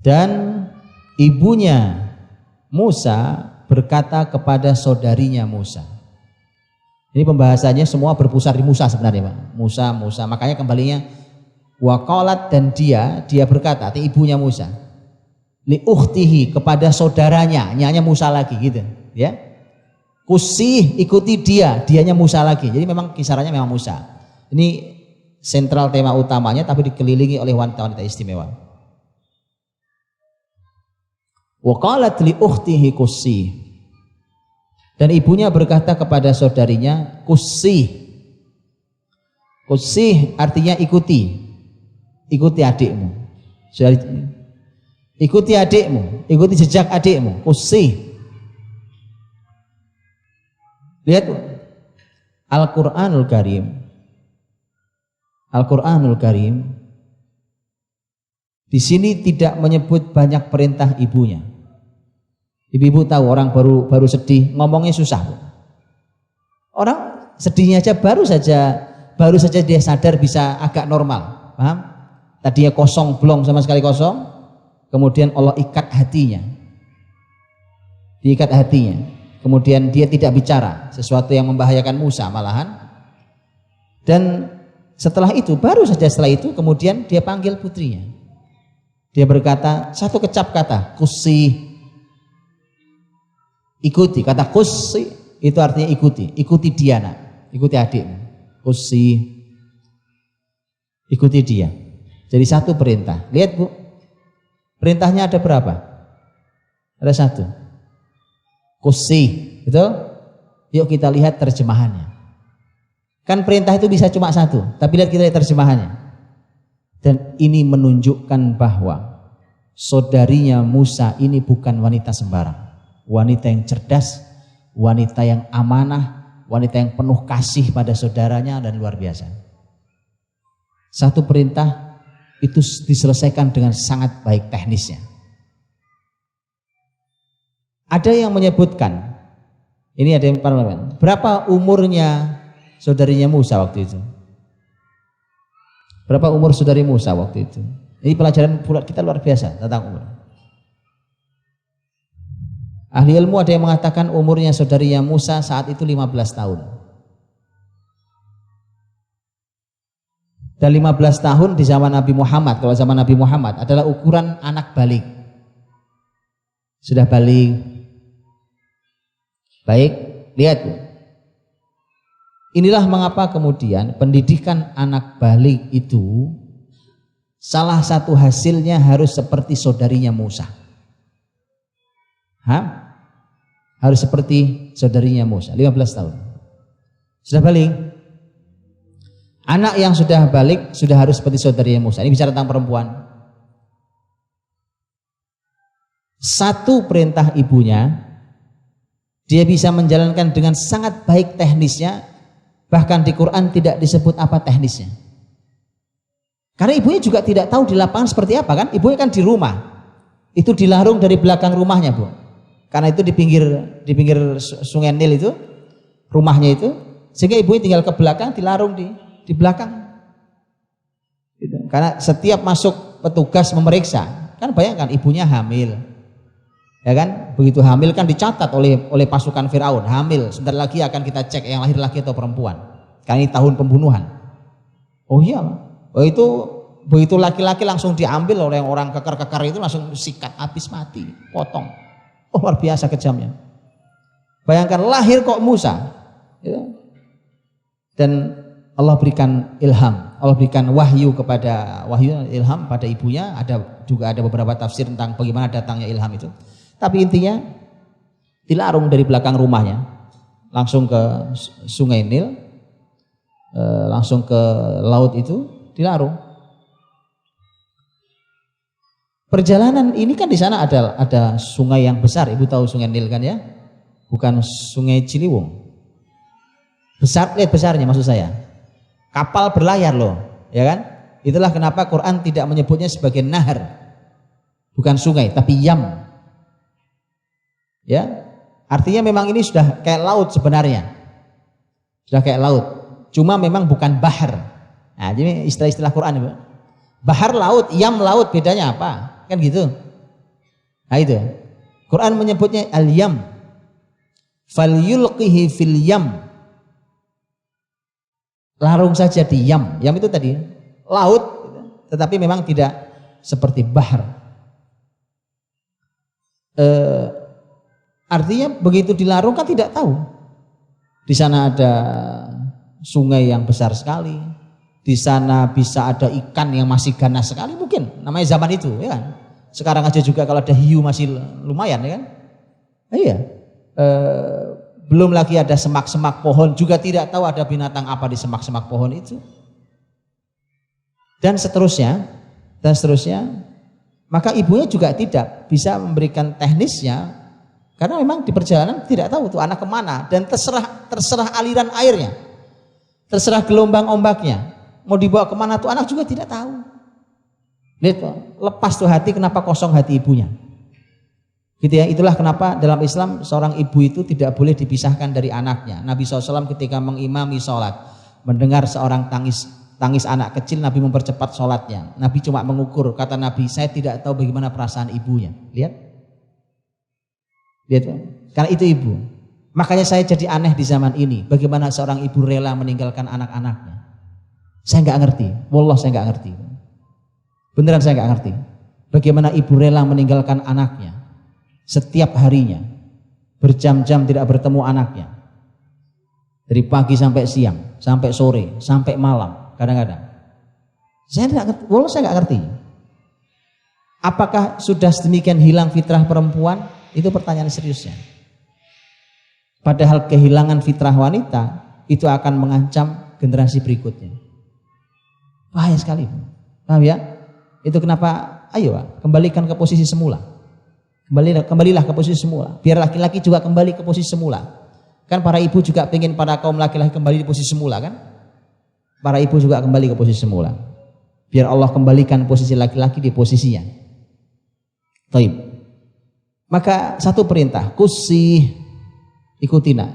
Dan ibunya Musa berkata kepada saudarinya Musa. Ini pembahasannya semua berpusat di Musa sebenarnya, Pak. Musa. Makanya kembalinya waqalat, dan dia berkata, ibunya Musa. Li ukhtihi, kepada saudaranya, nyanya Musa lagi gitu, ya. Kusih, ikuti dianya Musa lagi. Jadi memang kisarannya memang Musa. Ini sentral tema utamanya, tapi dikelilingi oleh wanita-wanita istimewa. Waqalat li ukhtihi kusih. Dan ibunya berkata kepada saudarinya, kusih. Kusih artinya ikuti. Ikuti adikmu. Ikuti adikmu, ikuti jejak adikmu. Kusih. Lihat Al-Qur'anul Karim. Al-Qur'anul Karim di sini tidak menyebut banyak perintah ibunya. Ibu-ibu tahu orang baru sedih ngomongnya susah. Orang sedihnya aja baru saja dia sadar bisa agak normal, paham? Tadinya kosong, belum sama sekali kosong, kemudian Allah ikat hatinya, diikat hatinya, kemudian dia tidak bicara sesuatu yang membahayakan Musa malahan. Dan setelah itu, kemudian dia panggil putrinya. Dia berkata satu kecap kata, kusih. Ikuti, kata kusi itu artinya ikuti dia nak, ikuti adikmu, kusi, ikuti dia. Jadi satu perintah. Lihat Bu, perintahnya ada berapa? Ada satu, kusi, betul? Yuk kita lihat terjemahannya. Kan perintah itu bisa cuma satu, tapi lihat kita lihat terjemahannya. Dan ini menunjukkan bahwa saudarinya Musa ini bukan wanita sembarang. Wanita yang cerdas, wanita yang amanah, wanita yang penuh kasih pada saudaranya dan luar biasa. Satu perintah itu diselesaikan dengan sangat baik teknisnya. Ada yang menyebutkan, ini ada yang parlemen, berapa umurnya saudarinya Musa waktu itu? Berapa umur saudari Musa waktu itu? Ini pelajaran kita luar biasa tentang umur. Ahli ilmu ada yang mengatakan umurnya saudarinya Musa saat itu 15 tahun. Dan 15 tahun di zaman Nabi Muhammad, kalau zaman Nabi Muhammad adalah ukuran anak balik. Sudah balik. Baik, lihat. Inilah mengapa kemudian pendidikan anak balik itu salah satu hasilnya harus seperti saudarinya Musa. Harus seperti saudarinya Musa, 15 tahun. Sudah balik. Anak yang sudah balik sudah harus seperti saudarinya Musa. Ini bicara tentang perempuan. Satu perintah ibunya, dia bisa menjalankan dengan sangat baik teknisnya, bahkan di Quran tidak disebut apa teknisnya. Karena ibunya juga tidak tahu di lapangan seperti apa kan, ibunya kan di rumah, itu dilarung dari belakang rumahnya Bu, karena itu di pinggir sungai Nil itu, rumahnya itu, sehingga ibunya tinggal ke belakang, dilarung di belakang. Gitu. Karena setiap masuk petugas memeriksa, kan bayangkan ibunya hamil, ya kan, begitu hamil kan dicatat oleh pasukan Firaun, hamil, sebentar lagi akan kita cek yang lahir laki atau perempuan, karena ini tahun pembunuhan. Oh iya, itu begitu laki-laki langsung diambil oleh orang kekar-kekar itu, langsung sikat habis mati, potong. Oh luar biasa kejamnya. Bayangkan lahir kok Musa, ya. Dan Allah berikan ilham, Allah berikan wahyu ilham pada ibunya. Juga ada beberapa tafsir tentang bagaimana datangnya ilham itu. Tapi intinya dilarung dari belakang rumahnya, langsung ke sungai Nil, langsung ke laut itu dilarung. Perjalanan ini kan di sana ada sungai yang besar, ibu tahu sungai Nil kan ya, bukan sungai Ciliwung. Besar, lihat besarnya maksud saya. Kapal berlayar loh, ya kan? Itulah kenapa Quran tidak menyebutnya sebagai nahar, bukan sungai, tapi yam. Ya, artinya memang ini sudah kayak laut sebenarnya, sudah kayak laut. Cuma memang bukan bahar. Nah, jadi istilah-istilah Quran, bahar laut, yam laut, bedanya apa? Kan gitu. Nah itu. Quran menyebutnya al-yam. Falyulqihi fil yam. Larung saja di yam. Yam itu tadi laut, tetapi memang tidak seperti bahar. Artinya begitu dilarung kan tidak tahu. Di sana ada sungai yang besar sekali. Di sana bisa ada ikan yang masih ganas sekali mungkin. Namanya zaman itu, ya kan. Sekarang aja juga kalau ada hiu masih lumayan, ya kan. Iya. Belum lagi ada semak-semak pohon, juga tidak tahu ada binatang apa di semak-semak pohon itu. Dan seterusnya. Maka ibunya juga tidak bisa memberikan teknisnya, karena memang di perjalanan tidak tahu tuh anak kemana, dan terserah aliran airnya, terserah gelombang ombaknya, mau dibawa kemana tuh anak juga tidak tahu. Lihat, lepas tuh hati, kenapa kosong hati ibunya. Gitu ya, itulah kenapa dalam Islam seorang ibu itu tidak boleh dipisahkan dari anaknya. Nabi SAW ketika mengimami sholat, mendengar seorang tangis anak kecil, Nabi mempercepat sholatnya. Nabi cuma mengukur, kata Nabi, saya tidak tahu bagaimana perasaan ibunya. Lihat, karena itu ibu. Makanya saya jadi aneh di zaman ini, bagaimana seorang ibu rela meninggalkan anak-anaknya. Saya nggak ngerti, wallah saya nggak ngerti. Beneran saya nggak ngerti. Bagaimana ibu rela meninggalkan anaknya. Setiap harinya berjam-jam tidak bertemu anaknya, dari pagi sampai siang, sampai sore, sampai malam, kadang-kadang. Saya tidak ngerti, walau saya nggak ngerti. Apakah sudah sedemikian hilang fitrah perempuan? Itu pertanyaan seriusnya. Padahal kehilangan fitrah wanita itu akan mengancam generasi berikutnya. Bahaya sekali, paham ya? Itu kenapa? Ayo, kembalikan ke posisi semula. Kembalilah ke posisi semula. Biar laki-laki juga kembali ke posisi semula. Kan para ibu juga pengen para kaum laki-laki kembali di posisi semula kan? Para ibu juga kembali ke posisi semula. Biar Allah kembalikan posisi laki-laki di posisinya. Taib. Maka satu perintah, kusih, ikutina.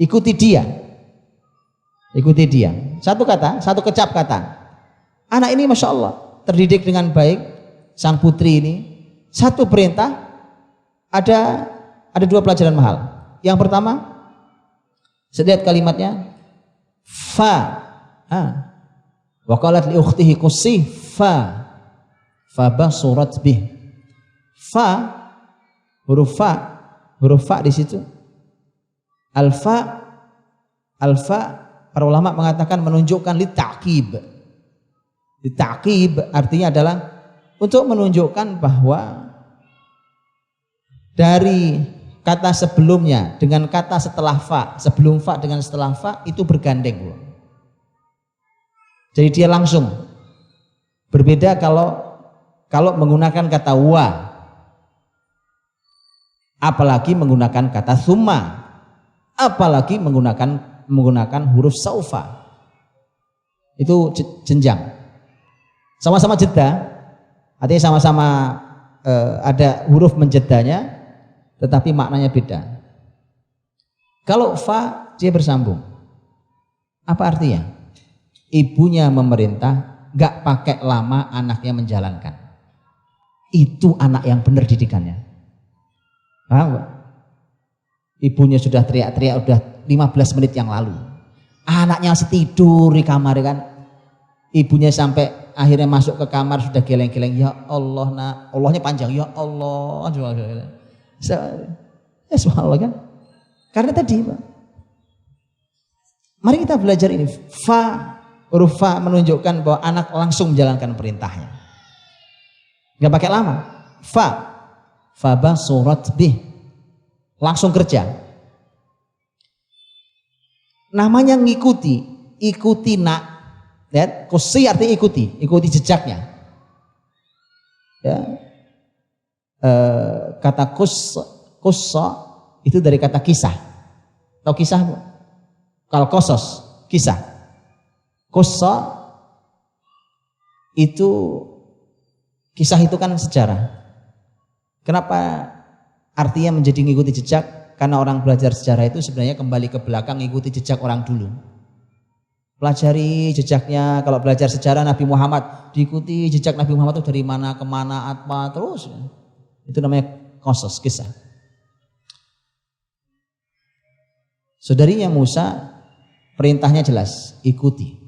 Ikuti dia. Ikuti dia. Satu kata, satu kecap kata. Anak ini Masya Allah terdidik dengan baik, sang putri ini. Satu perintah, Ada dua pelajaran mahal. Yang pertama, setiap kalimatnya fa. Wa qalat li ukhtihi qussi fa basurat bih. Fa, huruf fa di situ. Alfa para ulama mengatakan menunjukkan li ta'qib. Li ta'qib artinya adalah untuk menunjukkan bahwa dari kata sebelumnya dengan kata setelah fa, sebelum fa dengan setelah fa itu bergandeng, Bu. Jadi dia langsung. Berbeda kalau menggunakan kata wa, apalagi menggunakan kata summa, apalagi menggunakan huruf saufa. Itu jenjang. Sama-sama jeda, artinya sama-sama ada huruf menjedanya, tetapi maknanya beda. Kalau fa dia bersambung. Apa artinya? Ibunya memerintah, gak pakai lama anaknya menjalankan. Itu anak yang benar didikannya. Paham gak? Ibunya sudah teriak-teriak udah 15 menit yang lalu. Anaknya masih tidur di kamar kan. Ibunya sampai akhirnya masuk ke kamar sudah geleng-geleng. Ya Allah, nak. Allahnya panjang. Ya Allah. Ya subhanallah kan. Karena tadi, Pak. Mari kita belajar ini. Huruf fa menunjukkan bahwa anak langsung menjalankan perintahnya. Gak pakai lama. Fa basurat bih. Langsung kerja. Namanya ngikuti. Ikuti nak. Lihat, kusi artinya ikuti jejaknya. Ya. Kata kussa itu dari kata kisah. Tahu kisah? Kalau kosos, kisah. Kussa itu kisah itu kan sejarah. Kenapa artinya menjadi ngikuti jejak? Karena orang belajar sejarah itu sebenarnya kembali ke belakang ngikuti jejak orang dulu. Pelajari jejaknya. Kalau belajar sejarah Nabi Muhammad, diikuti jejak Nabi Muhammad itu dari mana ke mana, apa terus. Itu namanya kosos, kisah. Saudarinya Musa perintahnya jelas, ikuti.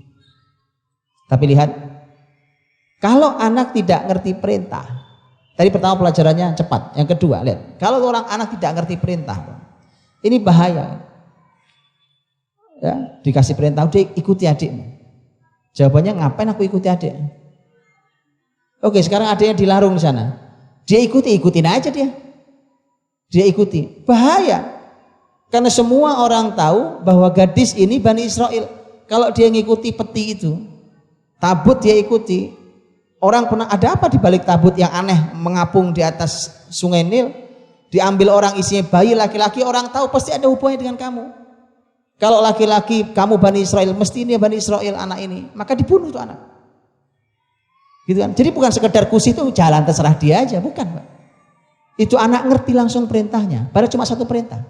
Tapi lihat, kalau anak tidak ngerti perintah, tadi pertama pelajarannya cepat. Yang kedua, lihat, kalau orang anak tidak ngerti perintah, ini bahaya. Ya, dikasih perintah, udah ikuti adikmu. Jawabannya, ngapain aku ikuti adik? Oke, sekarang adiknya dilarung di sana. Dia ikutin aja dia. Dia ikuti. Bahaya. Karena semua orang tahu bahwa gadis ini Bani Israel. Kalau dia ngikuti peti itu, tabut dia ikuti. Orang pernah ada apa di balik tabut yang aneh mengapung di atas Sungai Nil? Diambil orang isinya bayi laki-laki, orang tahu pasti ada hubungannya dengan kamu. Kalau laki-laki kamu Bani Israel, mesti ini Bani Israel anak ini, maka dibunuh tuh anak. Gitu kan? Jadi bukan sekedar kusi itu jalan terserah dia aja, bukan, Pak. Itu anak ngerti langsung perintahnya, padahal cuma satu perintah.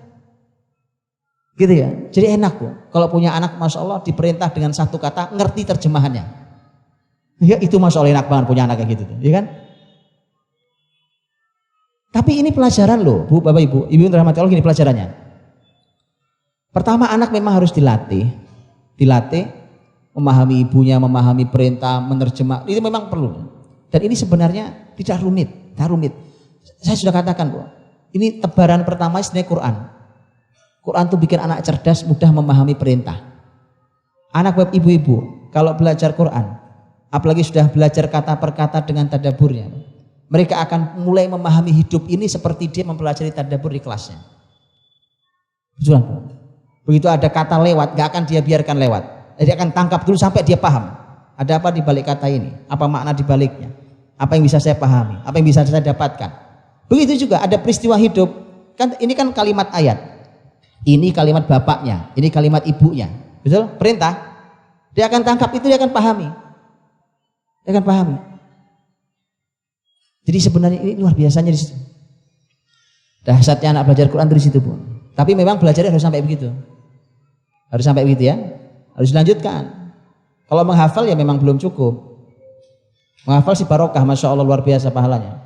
Gitu ya. Jadi enak, Bu. Kalau punya anak, Masya Allah, diperintah dengan satu kata, ngerti terjemahannya. Ya itu Masya Allah enak banget punya anak kayak gitu tuh, ya kan? Tapi ini pelajaran loh, Bu, Bapak, Ibu. Ibu rahmati Allah, gini pelajarannya. Pertama, anak memang harus dilatih, memahami ibunya, memahami perintah, menerjemah, itu memang perlu. Dan ini sebenarnya tidak rumit. Saya sudah katakan, Bu, ini tebaran pertama sebenarnya Quran. Quran itu bikin anak cerdas, mudah memahami perintah. Anak web ibu-ibu, kalau belajar Quran, apalagi sudah belajar kata per kata dengan tadaburnya, mereka akan mulai memahami hidup ini seperti dia mempelajari tadabur di kelasnya. Betul. Begitu ada kata lewat, gak akan dia biarkan lewat. Jadi akan tangkap dulu sampai dia paham. Ada apa di balik kata ini? Apa makna di baliknya? Apa yang bisa saya pahami? Apa yang bisa saya dapatkan? Begitu juga ada peristiwa hidup. Kan ini kan kalimat ayat. Ini kalimat bapaknya, ini kalimat ibunya. Betul? Perintah. Dia akan tangkap itu, dia akan pahami. Jadi sebenarnya ini luar biasanya di situ. Dahsyatnya anak belajar Quran di situ, Bu. Tapi memang belajarnya harus sampai begitu. Harus sampai begitu ya. Harus dilanjutkan. Kalau menghafal ya memang belum cukup. Menghafal sih barokah, Masya Allah luar biasa pahalanya.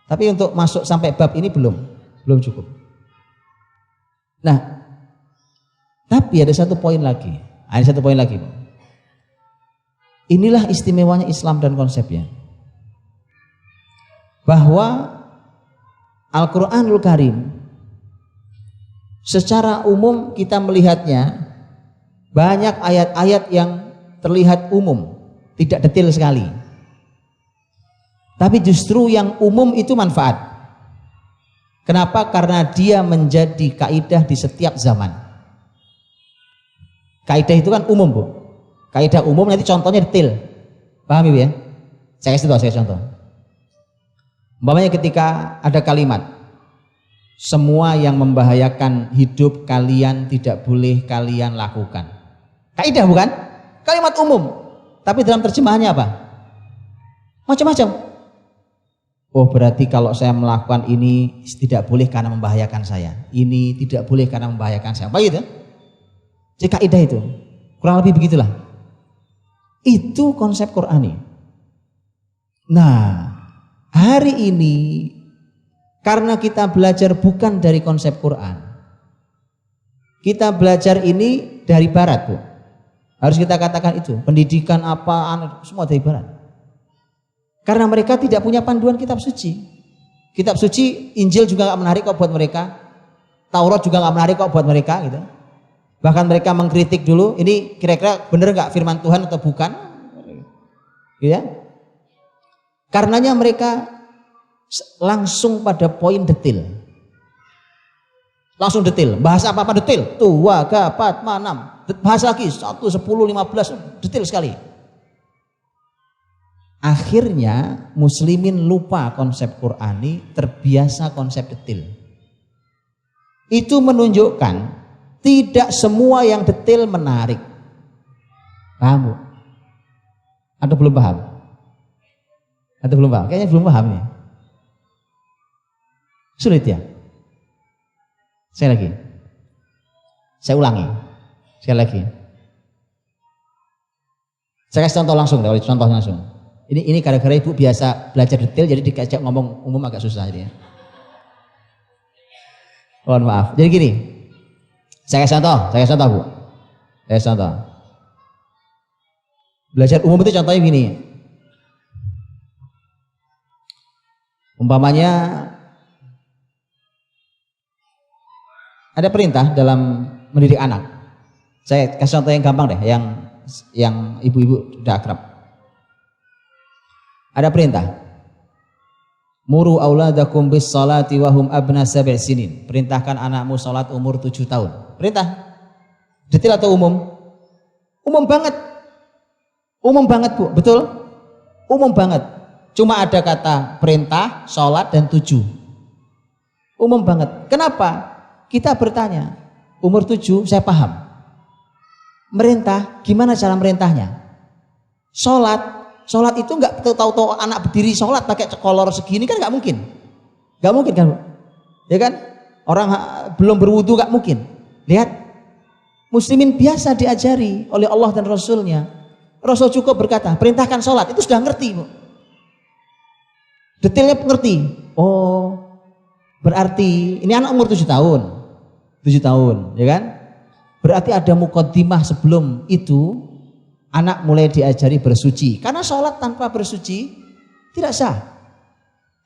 Tapi untuk masuk sampai bab ini belum cukup. Nah, tapi ada satu poin lagi. Ada satu poin lagi. Inilah istimewanya Islam dan konsepnya. Bahwa Al-Quranul Karim secara umum kita melihatnya banyak ayat-ayat yang terlihat umum, tidak detail sekali. Tapi justru yang umum itu manfaat. Kenapa? Karena dia menjadi kaidah di setiap zaman. Kaidah itu kan umum, Bu. Kaidah umum nanti contohnya detail. Paham Ibu ya? Saya kasih contoh. Umpamanya ketika ada kalimat, semua yang membahayakan hidup kalian tidak boleh kalian lakukan. Kaidah bukan? Kalimat umum. Tapi dalam terjemahannya apa? Macam-macam. Oh, berarti kalau saya melakukan ini tidak boleh karena membahayakan saya. Ini tidak boleh karena membahayakan saya. Apa gitu? Jadi kaidah itu. Kurang lebih begitulah. Itu konsep Qur'ani. Nah, hari ini karena kita belajar bukan dari konsep Quran, kita belajar ini dari Barat, Bu. Harus kita katakan itu, pendidikan apaan semua dari Barat. Karena mereka tidak punya panduan kitab suci. Kitab suci, Injil juga nggak menarik kok buat mereka, Taurat juga nggak menarik kok buat mereka, gitu. Bahkan mereka mengkritik dulu, ini kira-kira benar nggak firman Tuhan atau bukan, ya? Karenanya mereka langsung pada poin detail. Langsung detail. Bahas apa-apa detail. Tua, gapat, manam. Bahas lagi 1, 10, 15. Detail sekali. Akhirnya muslimin lupa konsep Qur'ani, terbiasa konsep detail. Itu menunjukkan tidak semua yang detail menarik. Paham, Bu? Atau belum paham? Atau belum paham? Kayaknya belum paham ya. Sulit ya? Saya lagi. Saya ulangi. Sekali lagi. Saya kasih contoh langsung, contoh langsung. Ini gara-gara Ibu biasa belajar detail, jadi dikajak ngomong umum agak susah jadi ya. Mohon maaf. Jadi gini. Saya kasih contoh, Bu. Saya kasih contoh. Belajar umum itu contohnya gini. Umpamanya ada perintah dalam mendidik anak. Saya kasih contoh yang gampang deh, yang ibu-ibu udah akrab. Ada perintah. Muru auladakum bis salati wa hum abna 7 sinin. Perintahkan anakmu salat umur 7 tahun. Perintah. Detail atau umum? Umum banget. Umum banget, Bu. Betul? Umum banget. Cuma ada kata perintah, salat dan 7. Umum banget. Kenapa? Kita bertanya, umur 7 saya paham. Merintah, gimana cara merintahnya? Sholat itu nggak tahu-tahu anak berdiri sholat pakai kolor segini kan nggak mungkin. Nggak mungkin kan? Ya kan? Orang belum berwudu nggak mungkin. Lihat, muslimin biasa diajari oleh Allah dan Rasulnya. Rasul cukup berkata, perintahkan sholat, itu sudah ngerti, Bu. Detailnya ngerti. Oh, berarti ini anak umur 7 tahun. 7 tahun, ya kan? Berarti ada muqaddimah sebelum itu anak mulai diajari bersuci. Karena sholat tanpa bersuci tidak sah.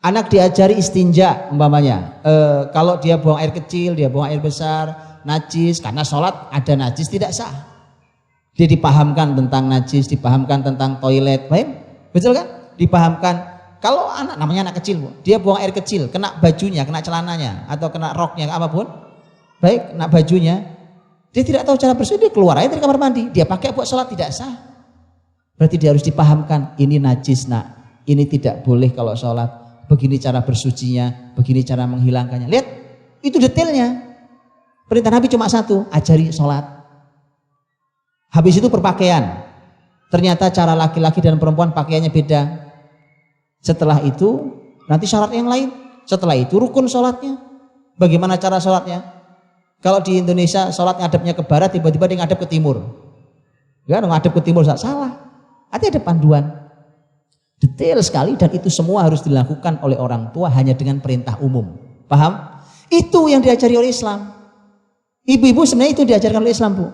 Anak diajari istinja umpamanya. Kalau dia buang air kecil, dia buang air besar, najis. Karena sholat ada najis tidak sah. Dia dipahamkan tentang najis, dipahamkan tentang toilet, baik? Betul kan? Dipahamkan. Kalau anak namanya anak kecil, Bu, dia buang air kecil, kena bajunya, kena celananya, atau kena roknya, apapun. Baik, kena bajunya, dia tidak tahu cara bersuci, dia keluar aja dari kamar mandi, dia pakai buat sholat tidak sah. Berarti dia harus dipahamkan, ini najis nak, ini tidak boleh kalau sholat, begini cara bersucinya, begini cara menghilangkannya. Lihat, itu detailnya. Perintah Nabi cuma satu, ajari sholat. Habis itu berpakaian. Ternyata cara laki-laki dan perempuan pakaiannya beda. Setelah itu nanti syarat yang lain. Setelah itu rukun sholatnya. Bagaimana cara sholatnya? Kalau di Indonesia sholat ngadepnya ke barat, tiba-tiba dia ngadep ke timur. Ya, ngadep ke timur salah. Artinya ada panduan. Detail sekali dan itu semua harus dilakukan oleh orang tua hanya dengan perintah umum. Paham? Itu yang diajari oleh Islam. Ibu-ibu sebenarnya itu diajarkan oleh Islam, Bu.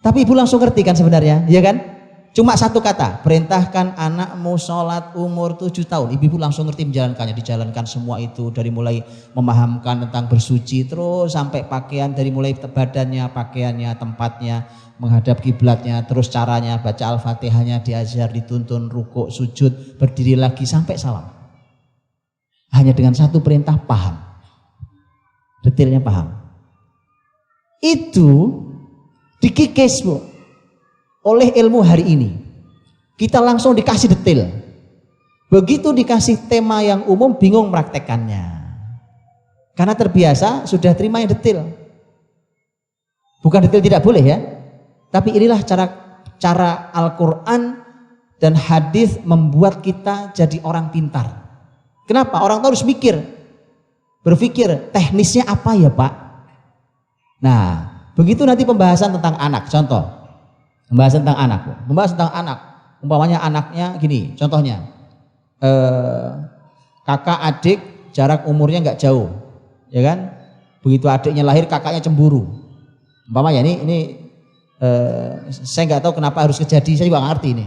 Tapi ibu langsung ngerti kan sebenarnya, ya kan? Cuma satu kata, perintahkan anakmu sholat umur 7 tahun. Ibu-ibu langsung ngerti menjalankannya, dijalankan semua itu, dari mulai memahamkan tentang bersuci, terus sampai pakaian, dari mulai badannya, pakaiannya, tempatnya, menghadap kiblatnya, terus caranya, baca Al-Fatihahnya diajar, dituntun, rukuk, sujud, berdiri lagi, sampai salam. Hanya dengan satu perintah paham, detailnya paham. Itu dikikis, Bu, oleh ilmu hari ini. Kita langsung dikasih detail. Begitu dikasih tema yang umum, bingung meraktekannya. Karena terbiasa sudah terima yang detail. Bukan detail tidak boleh ya, tapi inilah cara Al-Quran dan hadis membuat kita jadi orang pintar. Kenapa? Orang tuh harus berpikir teknisnya apa ya, Pak? Nah, begitu nanti pembahasan tentang anak, contoh pembahasan tentang anak, umpamanya anaknya gini, contohnya kakak adik jarak umurnya nggak jauh, ya kan? Begitu adiknya lahir kakaknya cemburu, umpamanya ini saya nggak tahu kenapa harus kejadian, saya juga nggak ngerti ini.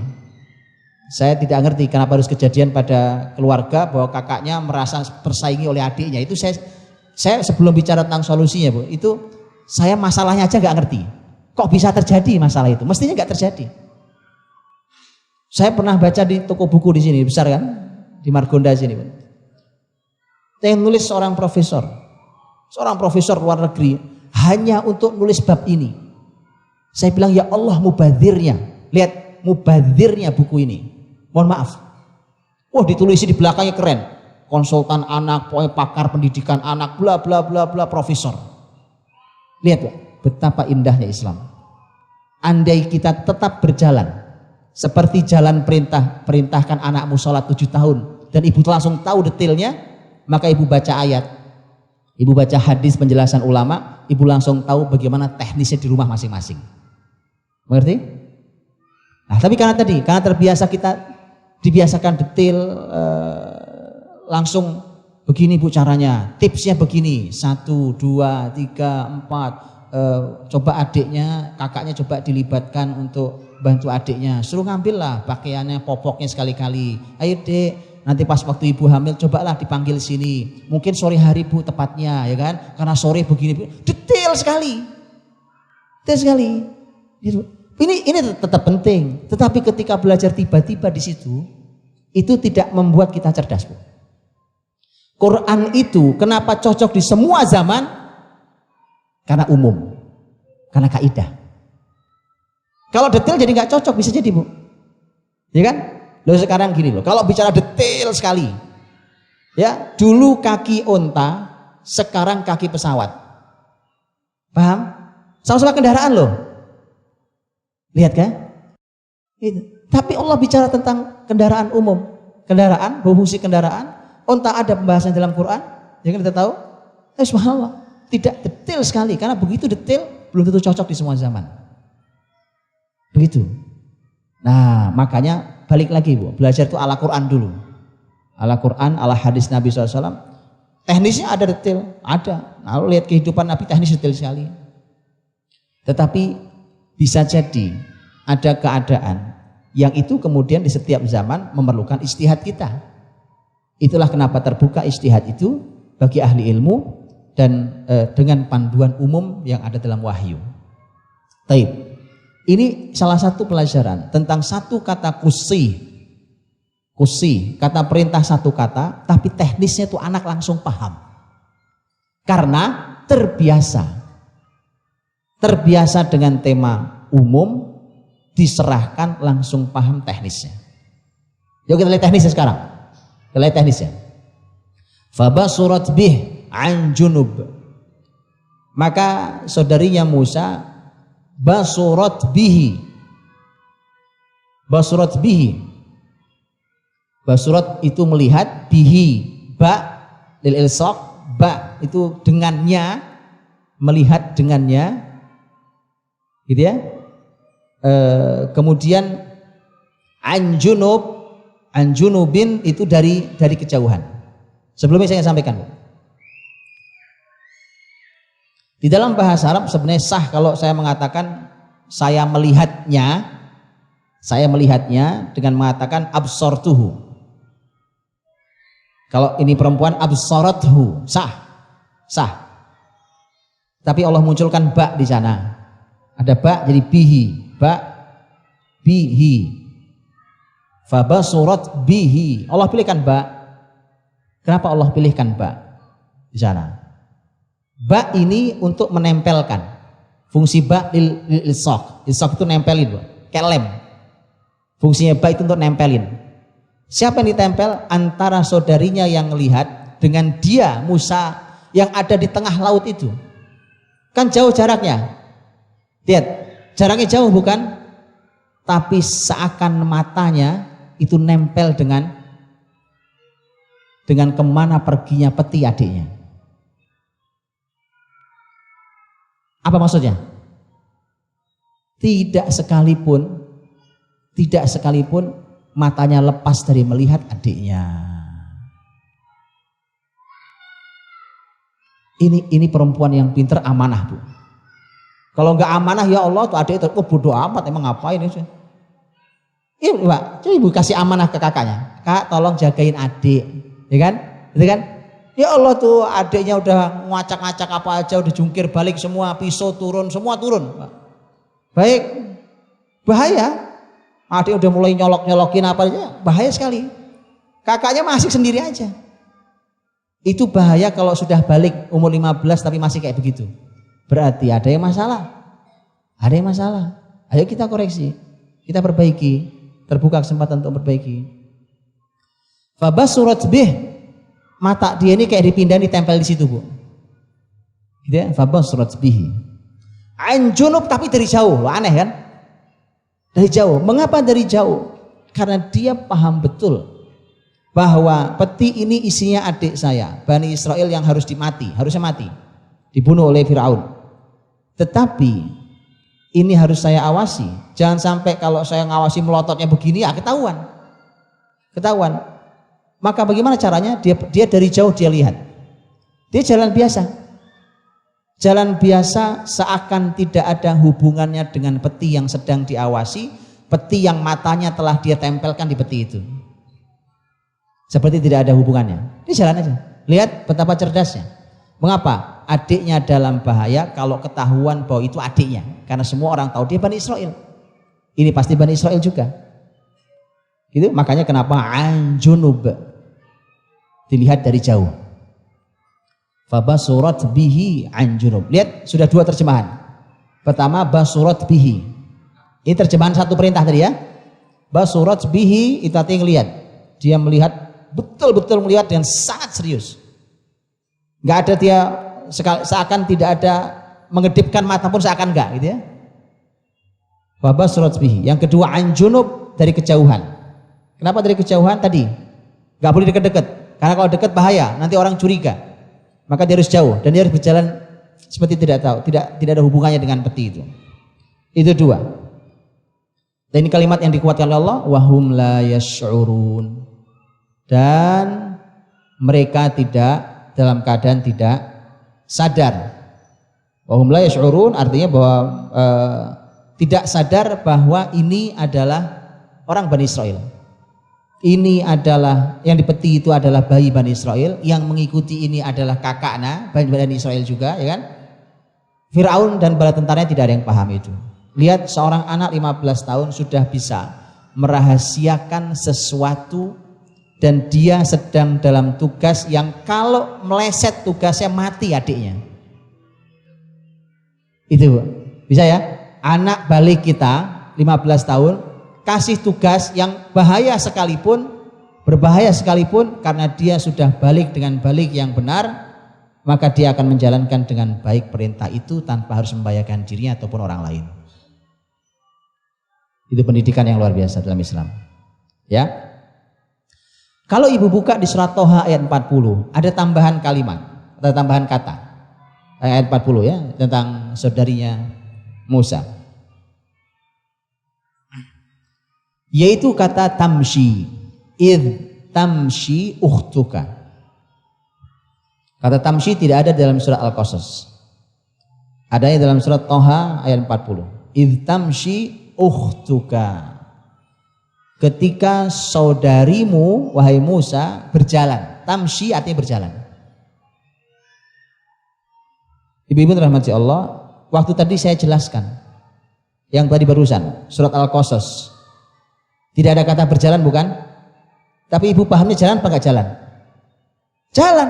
Saya tidak ngerti kenapa harus kejadian pada keluarga bahwa kakaknya merasa tersaingi oleh adiknya. Itu saya sebelum bicara tentang solusinya, Bu, itu saya masalahnya aja nggak ngerti. Kok bisa terjadi masalah itu? Mestinya nggak terjadi. Saya pernah baca di toko buku di sini, besar kan? Di Margonda sini. Yang nulis seorang profesor luar negeri hanya untuk nulis bab ini. Saya bilang, ya Allah, mubadzirnya. Lihat mubadzirnya buku ini. Mohon maaf. Wah, ditulis di belakangnya keren. Konsultan anak, pokoknya pakar pendidikan anak, bla bla bla bla, profesor. Lihat, Pak, betapa indahnya Islam. Andai kita tetap berjalan seperti jalan perintahkan anakmu sholat 7 tahun dan ibu langsung tahu detailnya, maka ibu baca ayat, ibu baca hadis penjelasan ulama, ibu langsung tahu bagaimana teknisnya di rumah masing-masing. Mengerti? Nah, tapi karena terbiasa kita dibiasakan detail, langsung begini, Bu, caranya, tipsnya begini, 1, 2, 3, 4, coba adiknya, kakaknya coba dilibatkan untuk bantu adiknya, suruh ngambillah pakaiannya, popoknya sekali-kali, ayo Dek, nanti pas waktu ibu hamil cobalah dipanggil sini, mungkin sore hari, Bu, tepatnya, ya kan, karena sore begini, detail sekali. Ini tetap penting, tetapi ketika belajar tiba-tiba di situ, itu tidak membuat kita cerdas, Bu. Quran itu kenapa cocok di semua zaman? Karena umum, karena kaidah. Kalau detail jadi nggak cocok, bisa jadi, Bu, ya kan? Loh, sekarang gini loh, kalau bicara detail sekali, ya, dulu kaki onta, sekarang kaki pesawat, paham? Sama-sama kendaraan loh, lihat kan? Itu. Tapi Allah bicara tentang kendaraan umum, kendaraan, berfungsi kendaraan. Onta ada pembahasan dalam Quran, ya kan, kita tahu. Subhanallah, tidak detail sekali, karena begitu detail belum tentu cocok di semua zaman. Begitu. Nah, makanya balik lagi, Bu, belajar itu ala Quran dulu. Ala Quran, ala hadis Nabi SAW. Teknisnya ada detail, ada. Nah, lihat kehidupan Nabi, teknis detail sekali. Tetapi bisa jadi ada keadaan yang itu kemudian di setiap zaman memerlukan ijtihad kita. Itulah kenapa terbuka ijtihad itu bagi ahli ilmu dan dengan panduan umum yang ada dalam wahyu. Taib. Ini salah satu pelajaran tentang satu kata kusi, kata perintah satu kata, tapi teknisnya itu anak langsung paham. Karena terbiasa dengan tema umum, diserahkan langsung paham teknisnya. Yuk kita lihat teknisnya sekarang. Kita lihat teknisnya. Fabasurat bih an junub. Maka saudarinya Musa basurat bihi. Basurat bihi. Basurat itu melihat, bihi ba lil ilsaq, ba itu dengannya, melihat dengannya, gitu ya. Kemudian anjunubin itu dari kejauhan. Sebelumnya saya sampaikan, Di dalam bahasa Arab sebenarnya sah kalau saya mengatakan saya melihatnya dengan mengatakan absortuhu. Kalau ini perempuan absorathu, sah. Tapi Allah munculkan ba di sana. Ada ba jadi bihi, fabasurat bihi. Allah pilihkan ba. Kenapa Allah pilihkan ba di sana? Ba ini untuk menempelkan. Fungsi ba lil ilsaq. Ilsaq itu nempelin, kayak lem. Fungsinya ba itu untuk nempelin. Siapa yang ditempel? Antara saudarinya yang melihat dengan dia Musa yang ada di tengah laut itu. Kan jauh jaraknya. Lihat, jaraknya jauh bukan? Tapi seakan matanya itu nempel dengan kemana perginya peti adiknya. Apa maksudnya? Tidak sekalipun matanya lepas dari melihat adiknya. Ini perempuan yang pintar, amanah, Bu. Kalau nggak amanah, ya Allah, tuh adik itu bodoh amat, emang ngapain ini? Iya, Pak, coba Ibu kasih amanah ke kakaknya. Kak, tolong jagain adik, ya kan? Gitu kan? Ya Allah, tuh adiknya udah ngacak-ngacak apa aja, udah jungkir balik semua, pisau turun, semua turun. Baik, bahaya. Adik udah mulai nyolok-nyolokin apa aja, bahaya sekali. Kakaknya masih sendiri aja. Itu bahaya kalau sudah balik umur 15 tapi masih kayak begitu. Berarti ada yang masalah. Ada yang masalah. Ayo kita koreksi, kita perbaiki. Terbuka kesempatan untuk perbaiki. Fabasurat bih, mata dia ini kayak dipindah, ditempel di situ, Bu. Gitu ya, fabasurat bihi. Ain junub tapi dari jauh, loh, aneh kan? Dari jauh. Mengapa dari jauh? Karena dia paham betul bahwa peti ini isinya adik saya, Bani Israel yang harusnya mati, dibunuh oleh Firaun. Tetapi ini harus saya awasi. Jangan sampai kalau saya ngawasi melototnya begini, ya ketahuan. Maka bagaimana caranya? Dia dari jauh dia lihat. Dia jalan biasa seakan tidak ada hubungannya dengan peti yang sedang diawasi, peti yang matanya telah dia tempelkan di peti itu. Seperti tidak ada hubungannya. Dia jalan aja. Lihat betapa cerdasnya. Mengapa? Adiknya dalam bahaya kalau ketahuan bahwa itu adiknya. Karena semua orang tahu dia Bani Israel. Ini pasti Bani Israel juga. Gitu. Makanya kenapa anjunub dilihat dari jauh. Fabasurat bihi anjunub. Lihat, sudah dua terjemahan. Pertama basurat bihi. Ini terjemahan satu perintah tadi ya. Basurat bihi itu artinya ngelihat. Dia melihat, betul-betul melihat dengan sangat serius. Nggak ada dia seakan tidak ada mengedipkan mata pun, seakan enggak gitu ya. Basurat bihi. Yang kedua anjunub, dari kejauhan. Kenapa dari kejauhan tadi? Nggak boleh dekat-dekat. Karena kalau dekat bahaya, nanti orang curiga. Maka dia harus jauh dan dia harus berjalan seperti tidak tahu, tidak ada hubungannya dengan peti itu. Itu dua. Dan ini kalimat yang dikuatkan oleh Allah, wahum la yash'urun. Dan mereka tidak, dalam keadaan tidak sadar. Wahum la yash'urun artinya bahwa tidak sadar bahwa ini adalah orang Bani Israel. Ini adalah yang di peti itu adalah bayi Bani Israel, yang mengikuti ini adalah kakaknya Bani Israel juga, ya kan? Firaun dan bala tentaranya tidak ada yang paham itu. Lihat, seorang anak 15 tahun sudah bisa merahasiakan sesuatu dan dia sedang dalam tugas yang kalau meleset tugasnya mati adiknya. Itu bisa ya? Anak balik kita 15 tahun kasih tugas yang bahaya sekalipun, berbahaya sekalipun, karena dia sudah balik dengan balik yang benar, maka dia akan menjalankan dengan baik perintah itu tanpa harus membahayakan dirinya ataupun orang lain. Itu pendidikan yang luar biasa dalam Islam. Ya. Kalau Ibu buka di surat Toha ayat 40, ada tambahan kalimat, ada tambahan kata. Ayat 40 ya, tentang saudarinya Musa. Yaitu kata tamshi, tamshi ukhtuka. Kata tamshi tidak ada dalam surah Al-Qasas. Adanya dalam surat Thaha ayat 40. Idh tamshi ukhtuka. Ketika saudarimu wahai Musa berjalan. Tamshi artinya berjalan. Ibu-ibu rahmati Allah, waktu tadi saya jelaskan yang tadi barusan surat Al-Qasas. Tidak ada kata berjalan bukan? Tapi ibu pahamnya jalan apa enggak jalan? Jalan.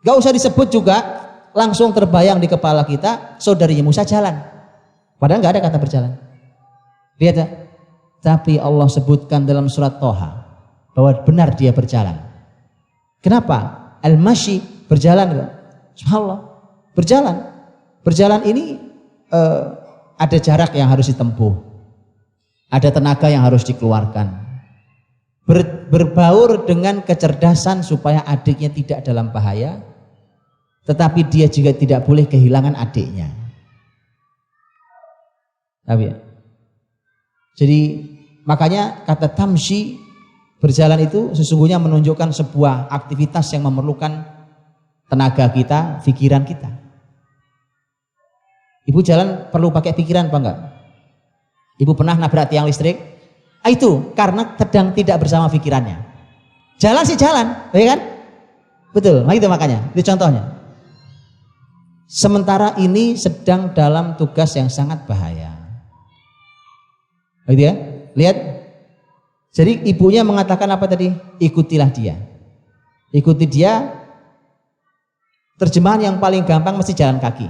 Gak usah disebut juga, langsung terbayang di kepala kita saudarinya Musa jalan. Padahal nggak ada kata berjalan. Lihat ya. Tapi Allah sebutkan dalam surat Thaha bahwa benar dia berjalan. Kenapa? Al-masyi berjalan. Subhanallah. Berjalan. Berjalan ini ada jarak yang harus ditempuh. Ada tenaga yang harus dikeluarkan. Berbaur dengan kecerdasan supaya adiknya tidak dalam bahaya. Tetapi dia juga tidak boleh kehilangan adiknya. Tapi ya. Jadi makanya kata tamshi berjalan itu sesungguhnya menunjukkan sebuah aktivitas yang memerlukan tenaga kita, pikiran kita. Ibu jalan perlu pakai pikiran apa enggak? Ibu pernah nabrak tiang listrik? Itu karena sedang tidak bersama pikirannya. Jalan sih jalan, ya kan? Betul, nah itu makanya, itu contohnya. Sementara ini sedang dalam tugas yang sangat bahaya. Gitu ya? Lihat. Jadi ibunya mengatakan apa tadi? Ikutilah dia. Ikuti dia. Terjemahan yang paling gampang mesti jalan kaki.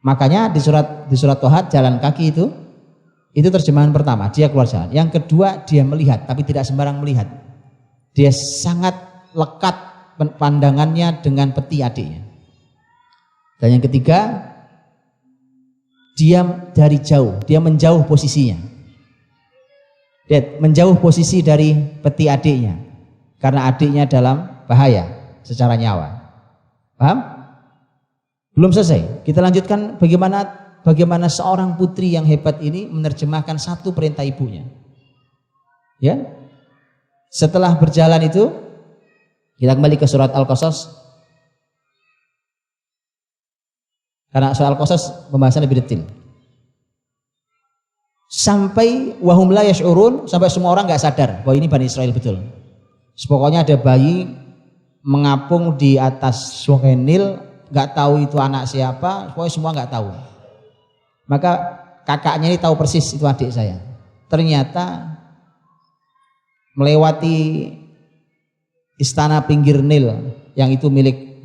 Makanya di surat Thaha jalan kaki itu terjemahan pertama, dia keluar jalan. Yang kedua, dia melihat, tapi tidak sembarang melihat. Dia sangat lekat pandangannya dengan peti adiknya. Dan yang ketiga, dia dari jauh, dia menjauh posisinya. Lihat, menjauh posisi dari peti adiknya. Karena adiknya dalam bahaya secara nyawa. Paham? Belum selesai. Kita lanjutkan bagaimana seorang putri yang hebat ini menerjemahkan satu perintah ibunya. Ya. Setelah berjalan itu, kita kembali ke surat Al-Qasas. Karena surat Al-Qasas pembahasan lebih detail. Sampai wahum la yash'urun, sampai semua orang nggak sadar bahwa ini Bani Israel betul. Pokoknya ada bayi mengapung di atas Sungai Nil, nggak tahu itu anak siapa, pokoknya semua nggak tahu. Maka kakaknya ini tahu persis itu adik saya. Ternyata melewati istana pinggir Nil yang itu milik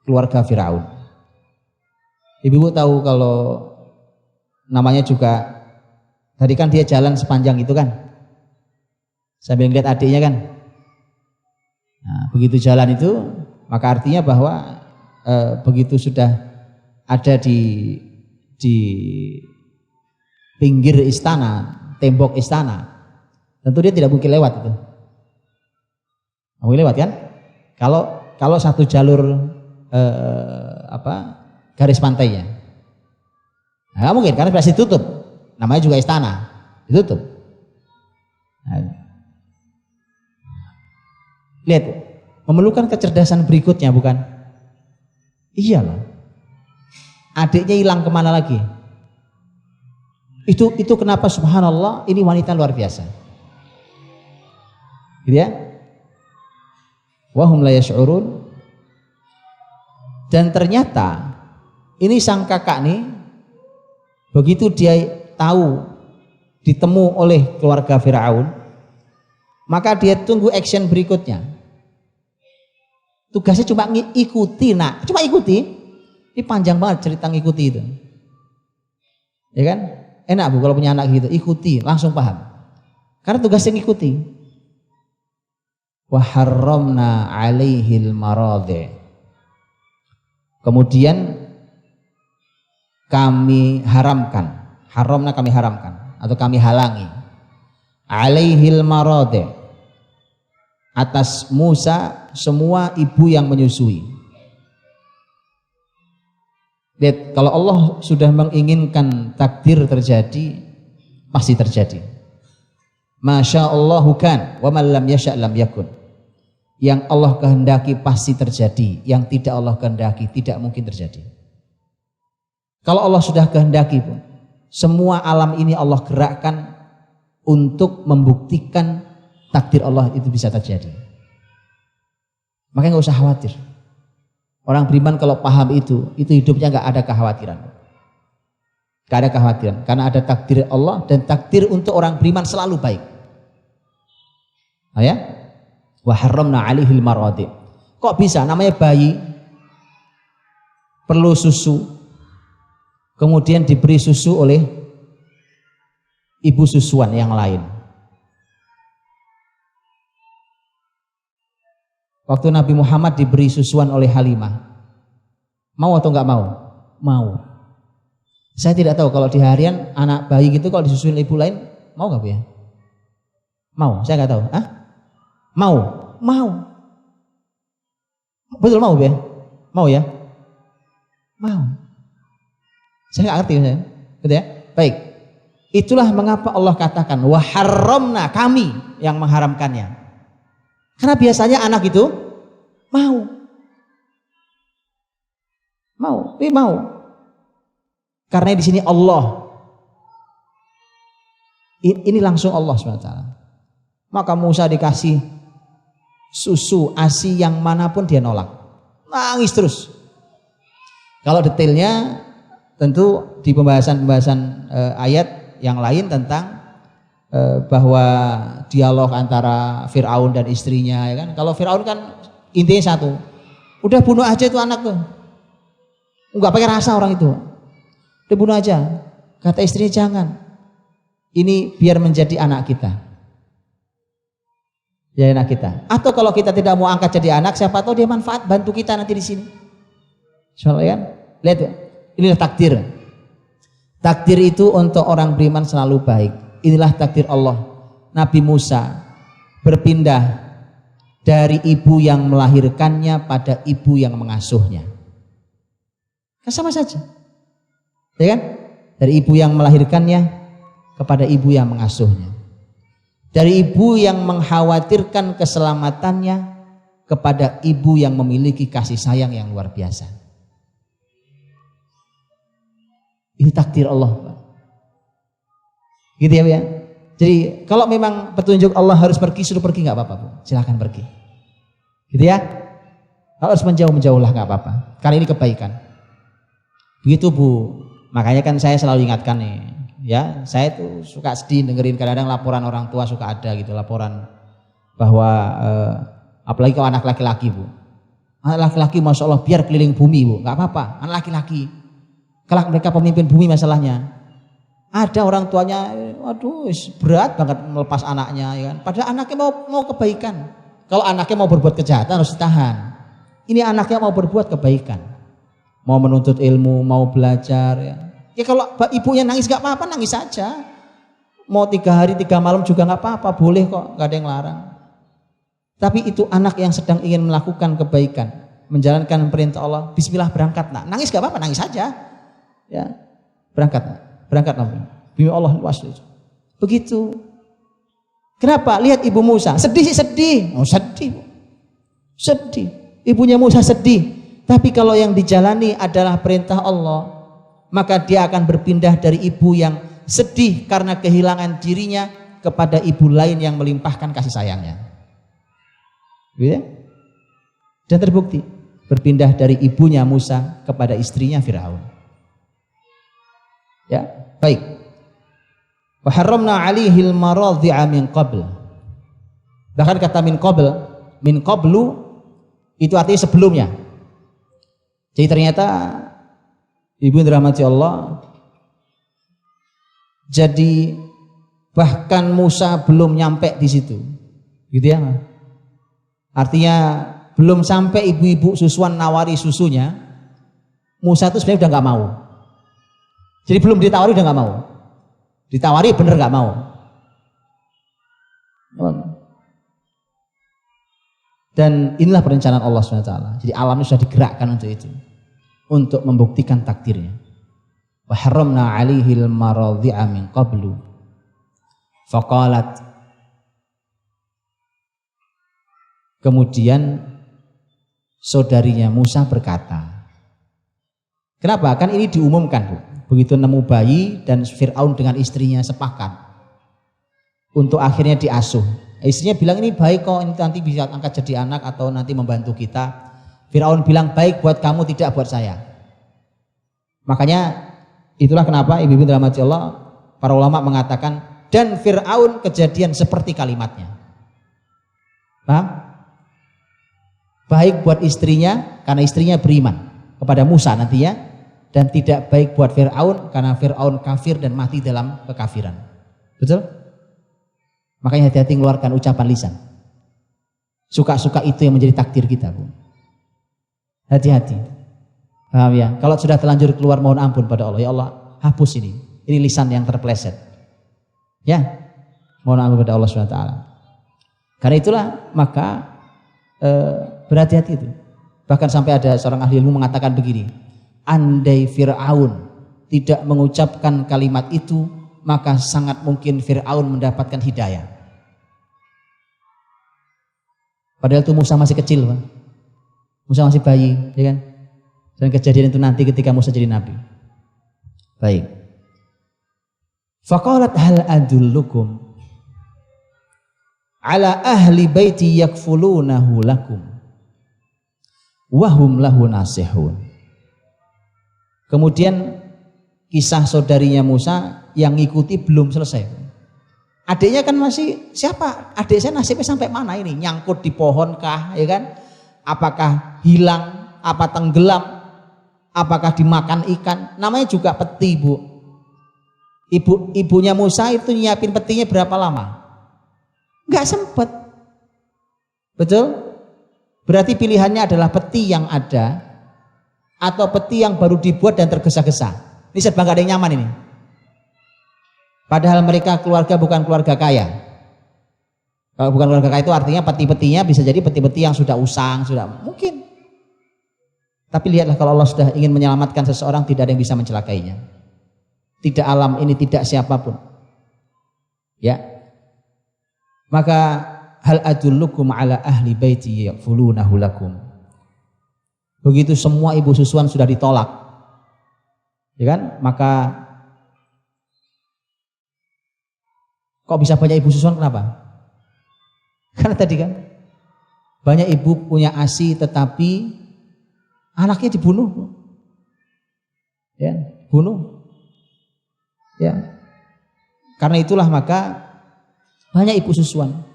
keluarga Firaun. Ibu tahu kalau namanya juga, tadi kan dia jalan sepanjang itu kan, sambil ngeliat adiknya kan. Nah, begitu jalan itu, maka artinya bahwa begitu sudah ada di pinggir istana, tembok istana, tentu dia tidak mungkin lewat itu. Mungkin lewat kan? Kalau satu jalur garis pantainya, nah, mungkin karena pasti ditutup. Namanya juga istana, ditutup. Nah, lihat, memerlukan kecerdasan berikutnya bukan? Iyalah. Adiknya hilang kemana lagi? Itu kenapa subhanallah ini wanita luar biasa. Gitu ya? Wahum la yash'urun. Dan ternyata ini sang kakak nih, begitu dia tahu ditemu oleh keluarga Firaun, maka dia tunggu action berikutnya. Tugasnya cuma ikuti, cuma ikuti. Ini panjang banget cerita ngikuti itu. Ya kan? Enak Bu kalau punya anak gitu, ikuti, langsung paham. Karena tugasnya ngikuti. Wa harramna 'alaihil maradhi. Kemudian kami haramkan, haramna kami haramkan atau kami halangi. 'Alaihil maradhi. Atas Musa semua ibu yang menyusui. Lihat, kalau Allah sudah menginginkan takdir terjadi, pasti terjadi. Masya Allahu kan, wa man lam yasha' lam yakun. Yang Allah kehendaki pasti terjadi, yang tidak Allah kehendaki tidak mungkin terjadi. Kalau Allah sudah kehendaki, Bu, semua alam ini Allah gerakkan untuk membuktikan takdir Allah itu bisa terjadi. Makanya nggak usah khawatir. Orang beriman kalau paham itu hidupnya nggak ada kekhawatiran. Nggak ada kekhawatiran, karena ada takdir Allah, dan takdir untuk orang beriman selalu baik. Ya, wa harramna 'alaihil maradi. Kok bisa? Namanya bayi perlu susu, kemudian diberi susu oleh ibu susuan yang lain. Waktu Nabi Muhammad diberi susuan oleh Halimah, mau atau nggak mau? Mau. Saya tidak tahu kalau di harian anak bayi gitu kalau disusuin ibu lain, mau nggak Bu ya? Mau, saya nggak tahu. Mau, mau. Betul mau Bu ya? Mau ya? Mau. Saya nggak ngerti saya. Betul ya? Baik. Itulah mengapa Allah katakan wa harramna, kami yang mengharamkannya. Karena biasanya anak itu mau. Karena di sini Allah. Ini langsung Allah SWT. Maka Musa dikasih susu ASI yang manapun dia nolak. Nangis terus. Kalau detailnya tentu di pembahasan ayat yang lain tentang bahwa dialog antara Fir'aun dan istrinya, ya kan? Kalau Fir'aun kan intinya satu, udah bunuh aja itu anak tuh, nggak pakai rasa orang itu, udah bunuh aja. Kata istrinya jangan, ini biar menjadi anak kita, jadi anak kita. Atau kalau kita tidak mau angkat jadi anak, siapa tahu dia manfaat bantu kita nanti di sini. Soalnya kan, lihat tuh, inilah takdir. Takdir itu untuk orang beriman selalu baik. Inilah takdir Allah. Nabi Musa berpindah dari ibu yang melahirkannya pada ibu yang mengasuhnya. Kan sama saja, ya kan? Dari ibu yang melahirkannya kepada ibu yang mengasuhnya. Dari ibu yang mengkhawatirkan keselamatannya kepada ibu yang memiliki kasih sayang yang luar biasa. Ini takdir Allah, Pak. Gitu ya, ya. Jadi kalau memang petunjuk Allah harus pergi, suruh pergi nggak apa-apa, Bu. Silahkan pergi. Gitu ya. Kalau harus menjauh-menjauhlah nggak apa-apa. Karena ini kebaikan. Begitu, Bu. Makanya kan saya selalu ingatkan nih, ya. Saya tuh suka sedih dengerin kadang-kadang laporan orang tua, suka ada gitu laporan bahwa apalagi kalau anak laki-laki, Bu. Anak laki-laki Masya Allah biar keliling bumi, Bu. Nggak apa-apa. Anak laki-laki. Kalau mereka pemimpin bumi masalahnya. Ada orang tuanya, waduh berat banget melepas anaknya, ya kan? Padahal anaknya mau kebaikan. Kalau anaknya mau berbuat kejahatan harus ditahan. Ini anaknya mau berbuat kebaikan, mau menuntut ilmu, mau belajar. Ya kalau ibunya nangis gak apa-apa, nangis saja. Mau 3 hari 3 malam juga gak apa-apa, boleh kok, gak ada yang larang. Tapi itu anak yang sedang ingin melakukan kebaikan, menjalankan perintah Allah. Bismillah berangkat, nak. Nangis gak apa-apa, nangis saja. Ya, berangkat, nak. Berangkat Nabi. Bimi Allah luas itu. Begitu. Kenapa? Lihat ibu Musa. Sedih sih sedih. Oh sedih. Sedih. Ibunya Musa sedih. Tapi kalau yang dijalani adalah perintah Allah, maka dia akan berpindah dari ibu yang sedih karena kehilangan dirinya kepada ibu lain yang melimpahkan kasih sayangnya. Gitu ya? Dan terbukti berpindah dari ibunya Musa kepada istrinya Firaun. Ya, baik. Wa harramna 'alaihil maradhi'a min qabl. Bahkan kata min qablu itu artinya sebelumnya. Jadi ternyata ibu dirahmati Allah, jadi bahkan Musa belum nyampe di situ. Gitu ya. Artinya belum sampai ibu-ibu susuan nawari susunya, Musa itu sebenarnya udah nggak mau. Jadi belum ditawari udah nggak mau, ditawari bener nggak mau. Dan inilah perencanaan Allah SWT. Jadi alamnya sudah digerakkan untuk itu, untuk membuktikan takdirnya. Wa harramna 'alaihil maradhi'a min qablu. Faqalat, kemudian saudarinya Musa berkata, Kenapa? Kan ini diumumkan, Bu. Begitu nemu bayi dan Fir'aun dengan istrinya sepakat untuk akhirnya diasuh. Istrinya bilang ini baik kok, ini nanti bisa angkat jadi anak atau nanti membantu kita. Fir'aun bilang baik buat kamu, tidak buat saya. Makanya itulah kenapa ibu-ibu dirahmati Allah, para ulama mengatakan dan Fir'aun kejadian seperti kalimatnya. Paham? Baik buat istrinya karena istrinya beriman kepada Musa nantinya, dan tidak baik buat Fir'aun karena Fir'aun kafir dan mati dalam kekafiran. Betul? Makanya hati-hati mengeluarkan ucapan lisan. Suka-suka itu yang menjadi takdir kita, Bu. Hati-hati. Paham ya? Kalau sudah terlanjur keluar mohon ampun pada Allah. Ya Allah, hapus ini. Ini lisan yang terpeleset. Ya. Mohon ampun pada Allah SWT. Karena itulah maka berhati-hati itu. Bahkan sampai ada seorang ahli ilmu mengatakan begini, andai Fir'aun tidak mengucapkan kalimat itu, maka sangat mungkin Fir'aun mendapatkan hidayah. Padahal itu Musa masih kecil, Pak. Musa masih bayi, ya kan? Dan kejadian itu nanti ketika Musa jadi nabi. Baik. Faqalat hal adullukum ala ahli baiti yakfulunahu lakum wahum lahu nasihun. Kemudian kisah saudarinya Musa yang ngikuti belum selesai. Adiknya kan masih, siapa? Adik saya nasibnya sampai mana ini? Nyangkut di pohon kah, ya kan? Apakah hilang, apa tenggelam, apakah dimakan ikan? Namanya juga peti, Bu. Ibunya Musa itu nyiapin petinya berapa lama? Enggak sempat. Betul? Berarti pilihannya adalah peti yang ada atau peti yang baru dibuat dan tergesa-gesa. Ini serba gak ada yang nyaman ini. Padahal mereka keluarga bukan keluarga kaya. Kalau bukan keluarga kaya itu artinya peti-petinya bisa jadi peti-peti yang sudah usang, sudah mungkin. Tapi lihatlah kalau Allah sudah ingin menyelamatkan seseorang, tidak ada yang bisa mencelakainya. Tidak alam ini, tidak siapapun. Ya. Maka hal adullukum ala ahli baiti yakfulunahu lakum. Begitu semua ibu susuan sudah ditolak, ya kan? Maka kok bisa banyak ibu susuan, kenapa? Karena tadi kan banyak ibu punya ASI tetapi anaknya dibunuh, ya, bunuh, ya. Karena itulah maka banyak ibu susuan.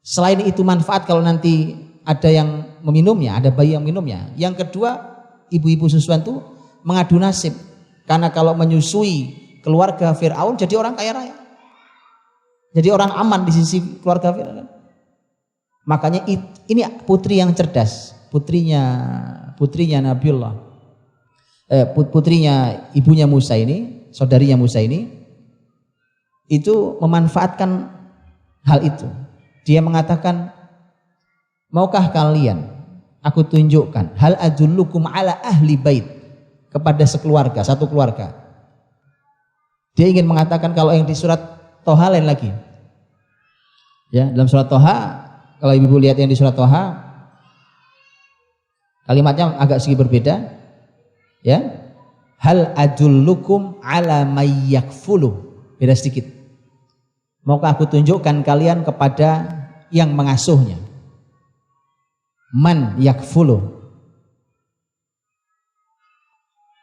Selain itu manfaat kalau nanti ada yang meminumnya, ada bayi yang minumnya. Yang kedua, ibu-ibu susuan itu mengadu nasib. Karena kalau menyusui keluarga Fir'aun jadi orang kaya raya. Jadi orang aman di sisi keluarga Fir'aun. Makanya ini putri yang cerdas. Putrinya Nabiullah. Putrinya ibunya Musa ini, saudarinya Musa ini, itu memanfaatkan hal itu. Dia mengatakan, maukah kalian aku tunjukkan hal adullukum ala ahli bait, kepada sekeluarga, satu keluarga. Dia ingin mengatakan kalau yang di surat Toha lain lagi. Ya, dalam surat Toha, kalau ibu lihat yang di surat Toha, kalimatnya agak sedikit berbeda. Ya, hal adullukum ala mayyakfulu, beda sedikit. Maukah aku tunjukkan kalian kepada yang mengasuhnya? Man yakfulu.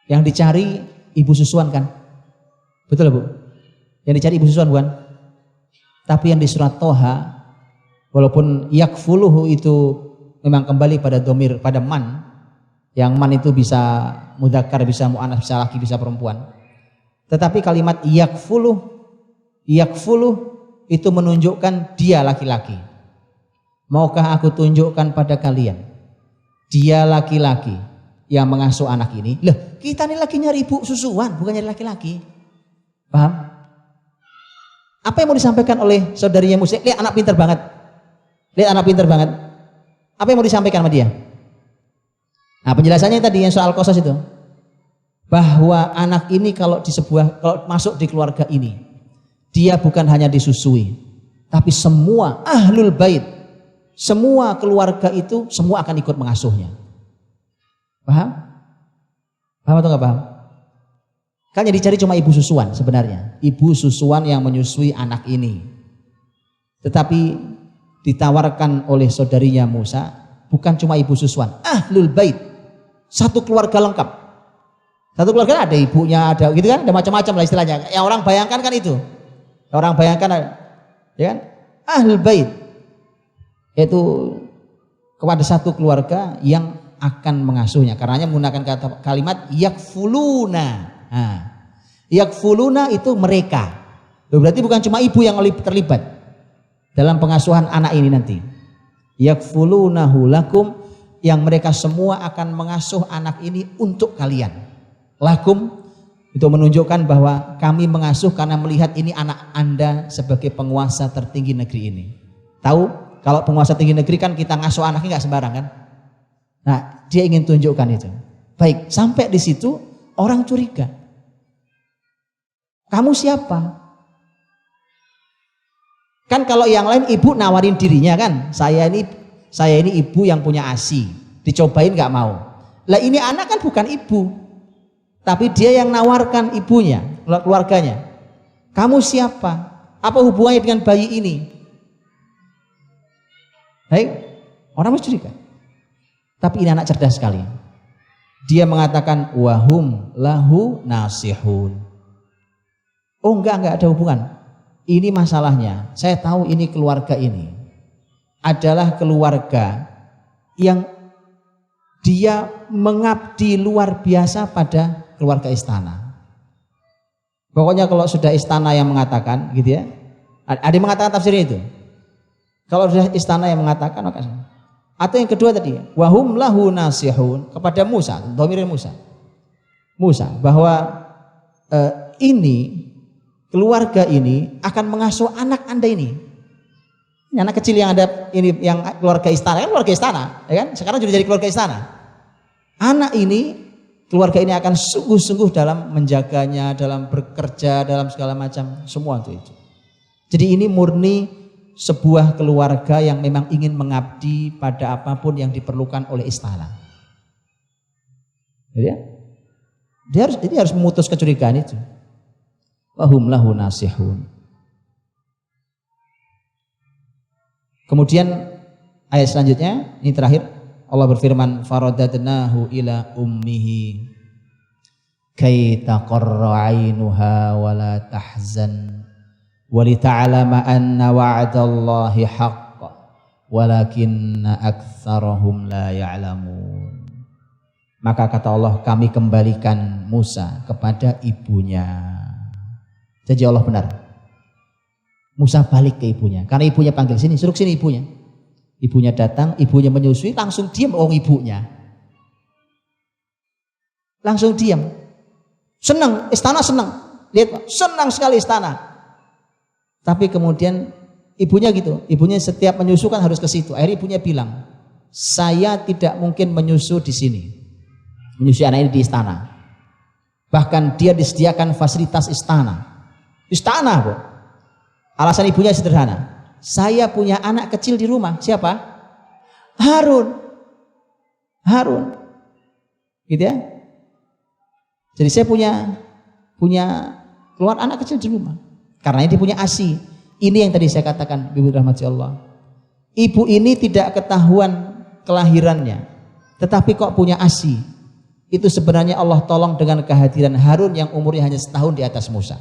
Yang dicari ibu susuan kan? Betul Bu? Yang dicari ibu susuan bukan? Tapi yang di surat Toha, walaupun yakfuluhu itu memang kembali pada domir, pada man. Yang man itu bisa mudzakkar, bisa mu'anats, bisa laki, bisa perempuan. Tetapi kalimat yakfuluh itu menunjukkan dia laki-laki. Maukah aku tunjukkan pada kalian dia laki-laki yang mengasuh anak ini? Loh, kita ini lagi nyari ibu susuan, bukan nyari laki-laki. Paham? Apa yang mau disampaikan oleh saudarinya Musa? Lihat anak pintar banget. Lihat anak pintar banget. Apa yang mau disampaikan sama dia? Nah, penjelasannya tadi yang soal qasas itu. Bahwa anak ini kalau masuk di keluarga ini, dia bukan hanya disusui, tapi semua ahlul bait, semua keluarga itu semua akan ikut mengasuhnya. Paham? Paham atau nggak paham? Kan yang dicari cuma ibu susuan sebenarnya. Ibu susuan yang menyusui anak ini. Tetapi ditawarkan oleh saudarinya Musa bukan cuma ibu susuan, ahlul bait, satu keluarga lengkap. Satu keluarga ada ibunya, ada gitu kan, ada macam-macam lah istilahnya. Yang orang bayangkan kan itu. Orang bayangkan ya kan? Ahlul bait yaitu kepada satu keluarga yang akan mengasuhnya. Karenanya menggunakan kalimat yakfuluna. Nah, yakfuluna itu mereka. Berarti bukan cuma ibu yang terlibat dalam pengasuhan anak ini nanti. Yakfulunahu lakum, yang mereka semua akan mengasuh anak ini untuk kalian. Lakum itu menunjukkan bahwa kami mengasuh karena melihat ini anak Anda sebagai penguasa tertinggi negeri ini. Tahu kalau penguasa tinggi negeri kan kita ngasuh anaknya nggak sembarang kan? Nah, dia ingin tunjukkan itu. Baik, sampai di situ orang curiga. Kamu siapa? Kan kalau yang lain ibu nawarin dirinya kan, saya ini ibu yang punya ASI, dicobain nggak mau. Lah ini anak kan bukan ibu, tapi dia yang nawarkan ibunya, keluarganya. Kamu siapa? Apa hubungannya dengan bayi ini? Baik, orang mesti curiga. Tapi ini anak cerdas sekali. Dia mengatakan wahum lahu nasihun. Oh enggak ada hubungan. Ini masalahnya. Saya tahu ini keluarga ini adalah keluarga yang dia mengabdi luar biasa pada keluarga istana. Pokoknya kalau sudah istana yang mengatakan gitu ya. Ada yang mengatakan tafsirnya itu. Kalau sudah istana yang mengatakan maka. Atau yang kedua tadi, wahum lahu nasihun, kepada Musa, dhamirin Musa bahwa ini keluarga ini akan mengasuh anak Anda ini. Ini anak kecil yang ada ini yang keluarga istana, kan keluarga istana, ya kan? Sekarang sudah jadi keluarga istana. Anak ini, keluarga ini akan sungguh-sungguh dalam menjaganya, dalam bekerja, dalam segala macam semua itu. Jadi ini murni sebuah keluarga yang memang ingin mengabdi pada apapun yang diperlukan oleh istana. Ya? Dia harus memutus kecurigaan itu. Wahum lahu nasihun. Kemudian ayat selanjutnya, ini terakhir, Allah berfirman, faradadnahu ila ummihi kay taqarra 'ainuha wa la tahzan walita'lama anna wa'dallahi haqq walakinna aktsarahum la ya'lamun. Maka kata Allah, kami kembalikan Musa kepada ibunya. Jadi Allah benar. Musa balik ke ibunya karena ibunya panggil sini, suruh sini ibunya. Ibunya datang, ibunya menyusui, langsung diam ibunya. Langsung diam. Senang, istana senang. Lihat, senang sekali istana. Tapi kemudian ibunya gitu, ibunya setiap menyusu kan harus ke situ. Akhirnya ibunya bilang, saya tidak mungkin menyusu di sini, menyusui anak ini di istana. Bahkan dia disediakan fasilitas istana, Bu. Alasan ibunya sederhana, saya punya anak kecil di rumah, siapa? Harun, gitu ya. Jadi saya punya keluar anak kecil di rumah. Karena dia punya ASI. Ini yang tadi saya katakan, Ibu rahmati Allah. Ibu ini tidak ketahuan kelahirannya, tetapi kok punya ASI. Itu sebenarnya Allah tolong dengan kehadiran Harun yang umurnya hanya setahun di atas Musa.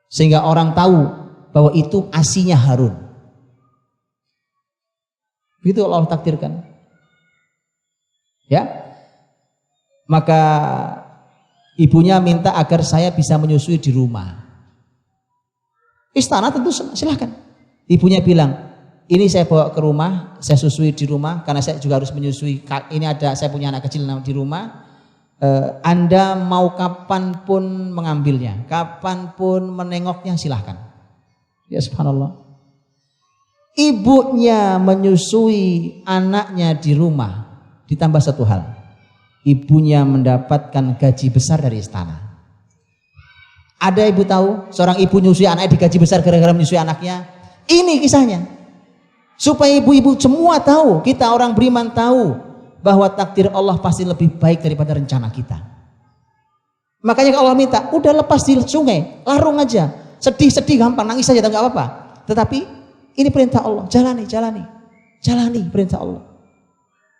Sehingga orang tahu bahwa itu ASI-nya Harun. Begitu Allah takdirkan. Ya. Maka ibunya minta agar saya bisa menyusui di rumah. Istana tentu silahkan. Ibunya bilang, ini saya bawa ke rumah, saya susui di rumah karena saya juga harus menyusui. Ini saya punya anak kecil di rumah. Anda mau kapanpun mengambilnya, kapanpun menengoknya silahkan. Ya subhanallah. Ibunya menyusui anaknya di rumah, ditambah satu hal. Ibunya mendapatkan gaji besar dari istana. Ada ibu tahu seorang ibu menyusui anaknya digaji besar gara-gara menyusui anaknya? Ini kisahnya. Supaya ibu-ibu semua tahu, kita orang beriman tahu bahwa takdir Allah pasti lebih baik daripada rencana kita. Makanya kalau Allah minta, udah lepas di sungai, larung aja, sedih-sedih gampang, nangis saja nggak apa-apa. Tetapi ini perintah Allah, jalani perintah Allah.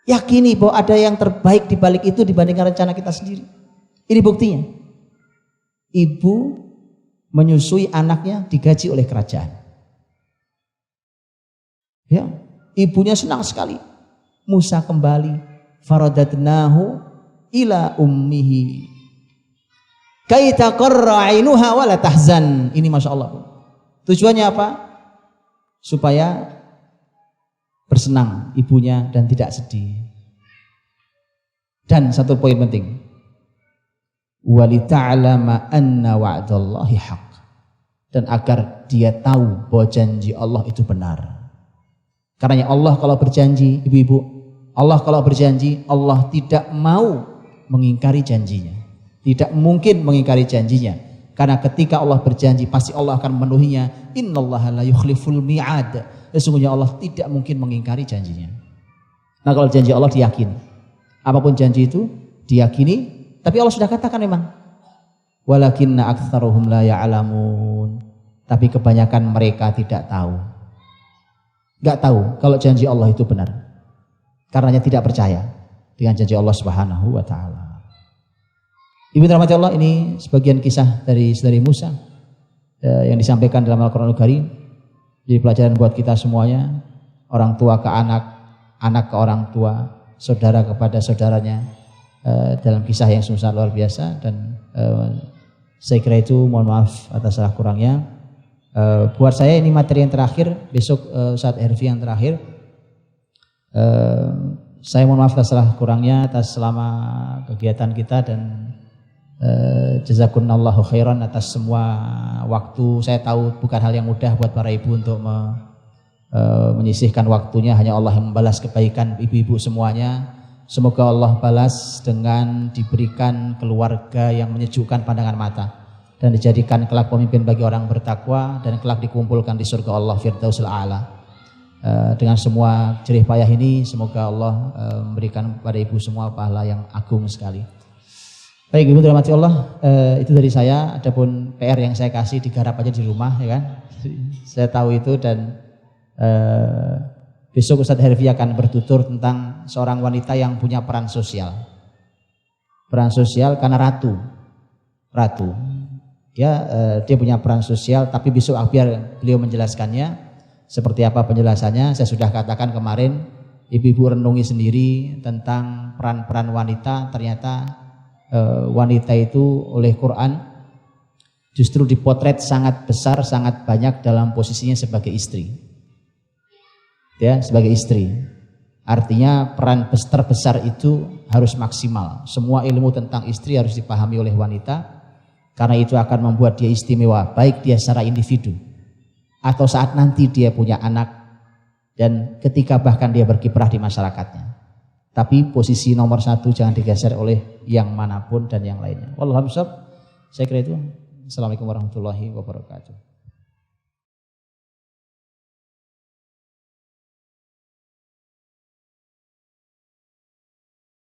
Yakini bahwa ada yang terbaik di balik itu dibandingkan rencana kita sendiri. Ini buktinya. Ibu menyusui anaknya digaji oleh kerajaan. Ya, ibunya senang sekali. Musa kembali, faradatnahu ila ummihi kai taqarra 'ainuha wa la tahzan. Ini Masya Allah. Tujuannya apa? Supaya bersenang ibunya dan tidak sedih. Dan satu poin penting, walita'lama anna wa'dallahi haq, dan agar dia tahu bahwa janji Allah itu benar. Karena Allah kalau berjanji, ibu-ibu, Allah kalau berjanji, Allah tidak mau mengingkari janjinya. Tidak mungkin mengingkari janjinya. Karena ketika Allah berjanji, pasti Allah akan memenuhinya. Innallaha la yukhliful mi'ad. Sesungguhnya Allah tidak mungkin mengingkari janjinya. Nah, kalau janji Allah diyakini. Apapun janji itu diyakini. Tapi Allah sudah katakan memang. Walakinna aktsaruhum la ya'lamun. Tapi kebanyakan mereka tidak tahu. Gak tahu kalau janji Allah itu benar. Karenanya tidak percaya dengan janji Allah Subhanahu wa taala. Ibu rahmati Allah, ini sebagian kisah dari saudari Musa yang disampaikan dalam Al-Qur'anul Karim. Jadi pelajaran buat kita semuanya, orang tua ke anak, anak ke orang tua, saudara kepada saudaranya, dalam kisah yang sungguh luar biasa. Dan saya kira itu, mohon maaf atas salah kurangnya. Buat saya ini materi yang terakhir, besok Ustadz Herfi yang terakhir. Saya mohon maaf atas salah kurangnya atas selama kegiatan kita, dan jazakumullahu khairan atas semua waktu. Saya tahu bukan hal yang mudah buat para ibu untuk menyisihkan waktunya, hanya Allah yang membalas kebaikan ibu-ibu semuanya. Semoga Allah balas dengan diberikan keluarga yang menyejukkan pandangan mata, dan dijadikan kelak pemimpin bagi orang bertakwa, dan kelak dikumpulkan di surga Allah Firdausil A'la. Dengan semua jerih payah ini, semoga Allah memberikan kepada ibu semua pahala yang agung sekali. Baik, ibu dirahmati Allah, itu dari saya. Adapun PR yang saya kasih digarap aja di rumah, ya kan? Saya tahu itu. Dan besok Ustadz Herfi akan bertutur tentang seorang wanita yang punya peran sosial. Peran sosial karena ratu. Ya, dia punya peran sosial, tapi besok biar beliau menjelaskannya. Seperti apa penjelasannya, saya sudah katakan kemarin, ibu-ibu renungi sendiri tentang peran-peran wanita. Ternyata wanita itu oleh Quran justru dipotret sangat besar, sangat banyak dalam posisinya sebagai istri. Ya, sebagai istri. Artinya peran terbesar itu harus maksimal. Semua ilmu tentang istri harus dipahami oleh wanita, karena itu akan membuat dia istimewa, baik dia secara individu atau saat nanti dia punya anak, dan ketika bahkan dia berkiprah di masyarakatnya. Tapi posisi nomor satu jangan digeser oleh yang manapun dan yang lainnya. Wallahu a'lam bishawab. Saya kira itu. Assalamualaikum warahmatullahi wabarakatuh.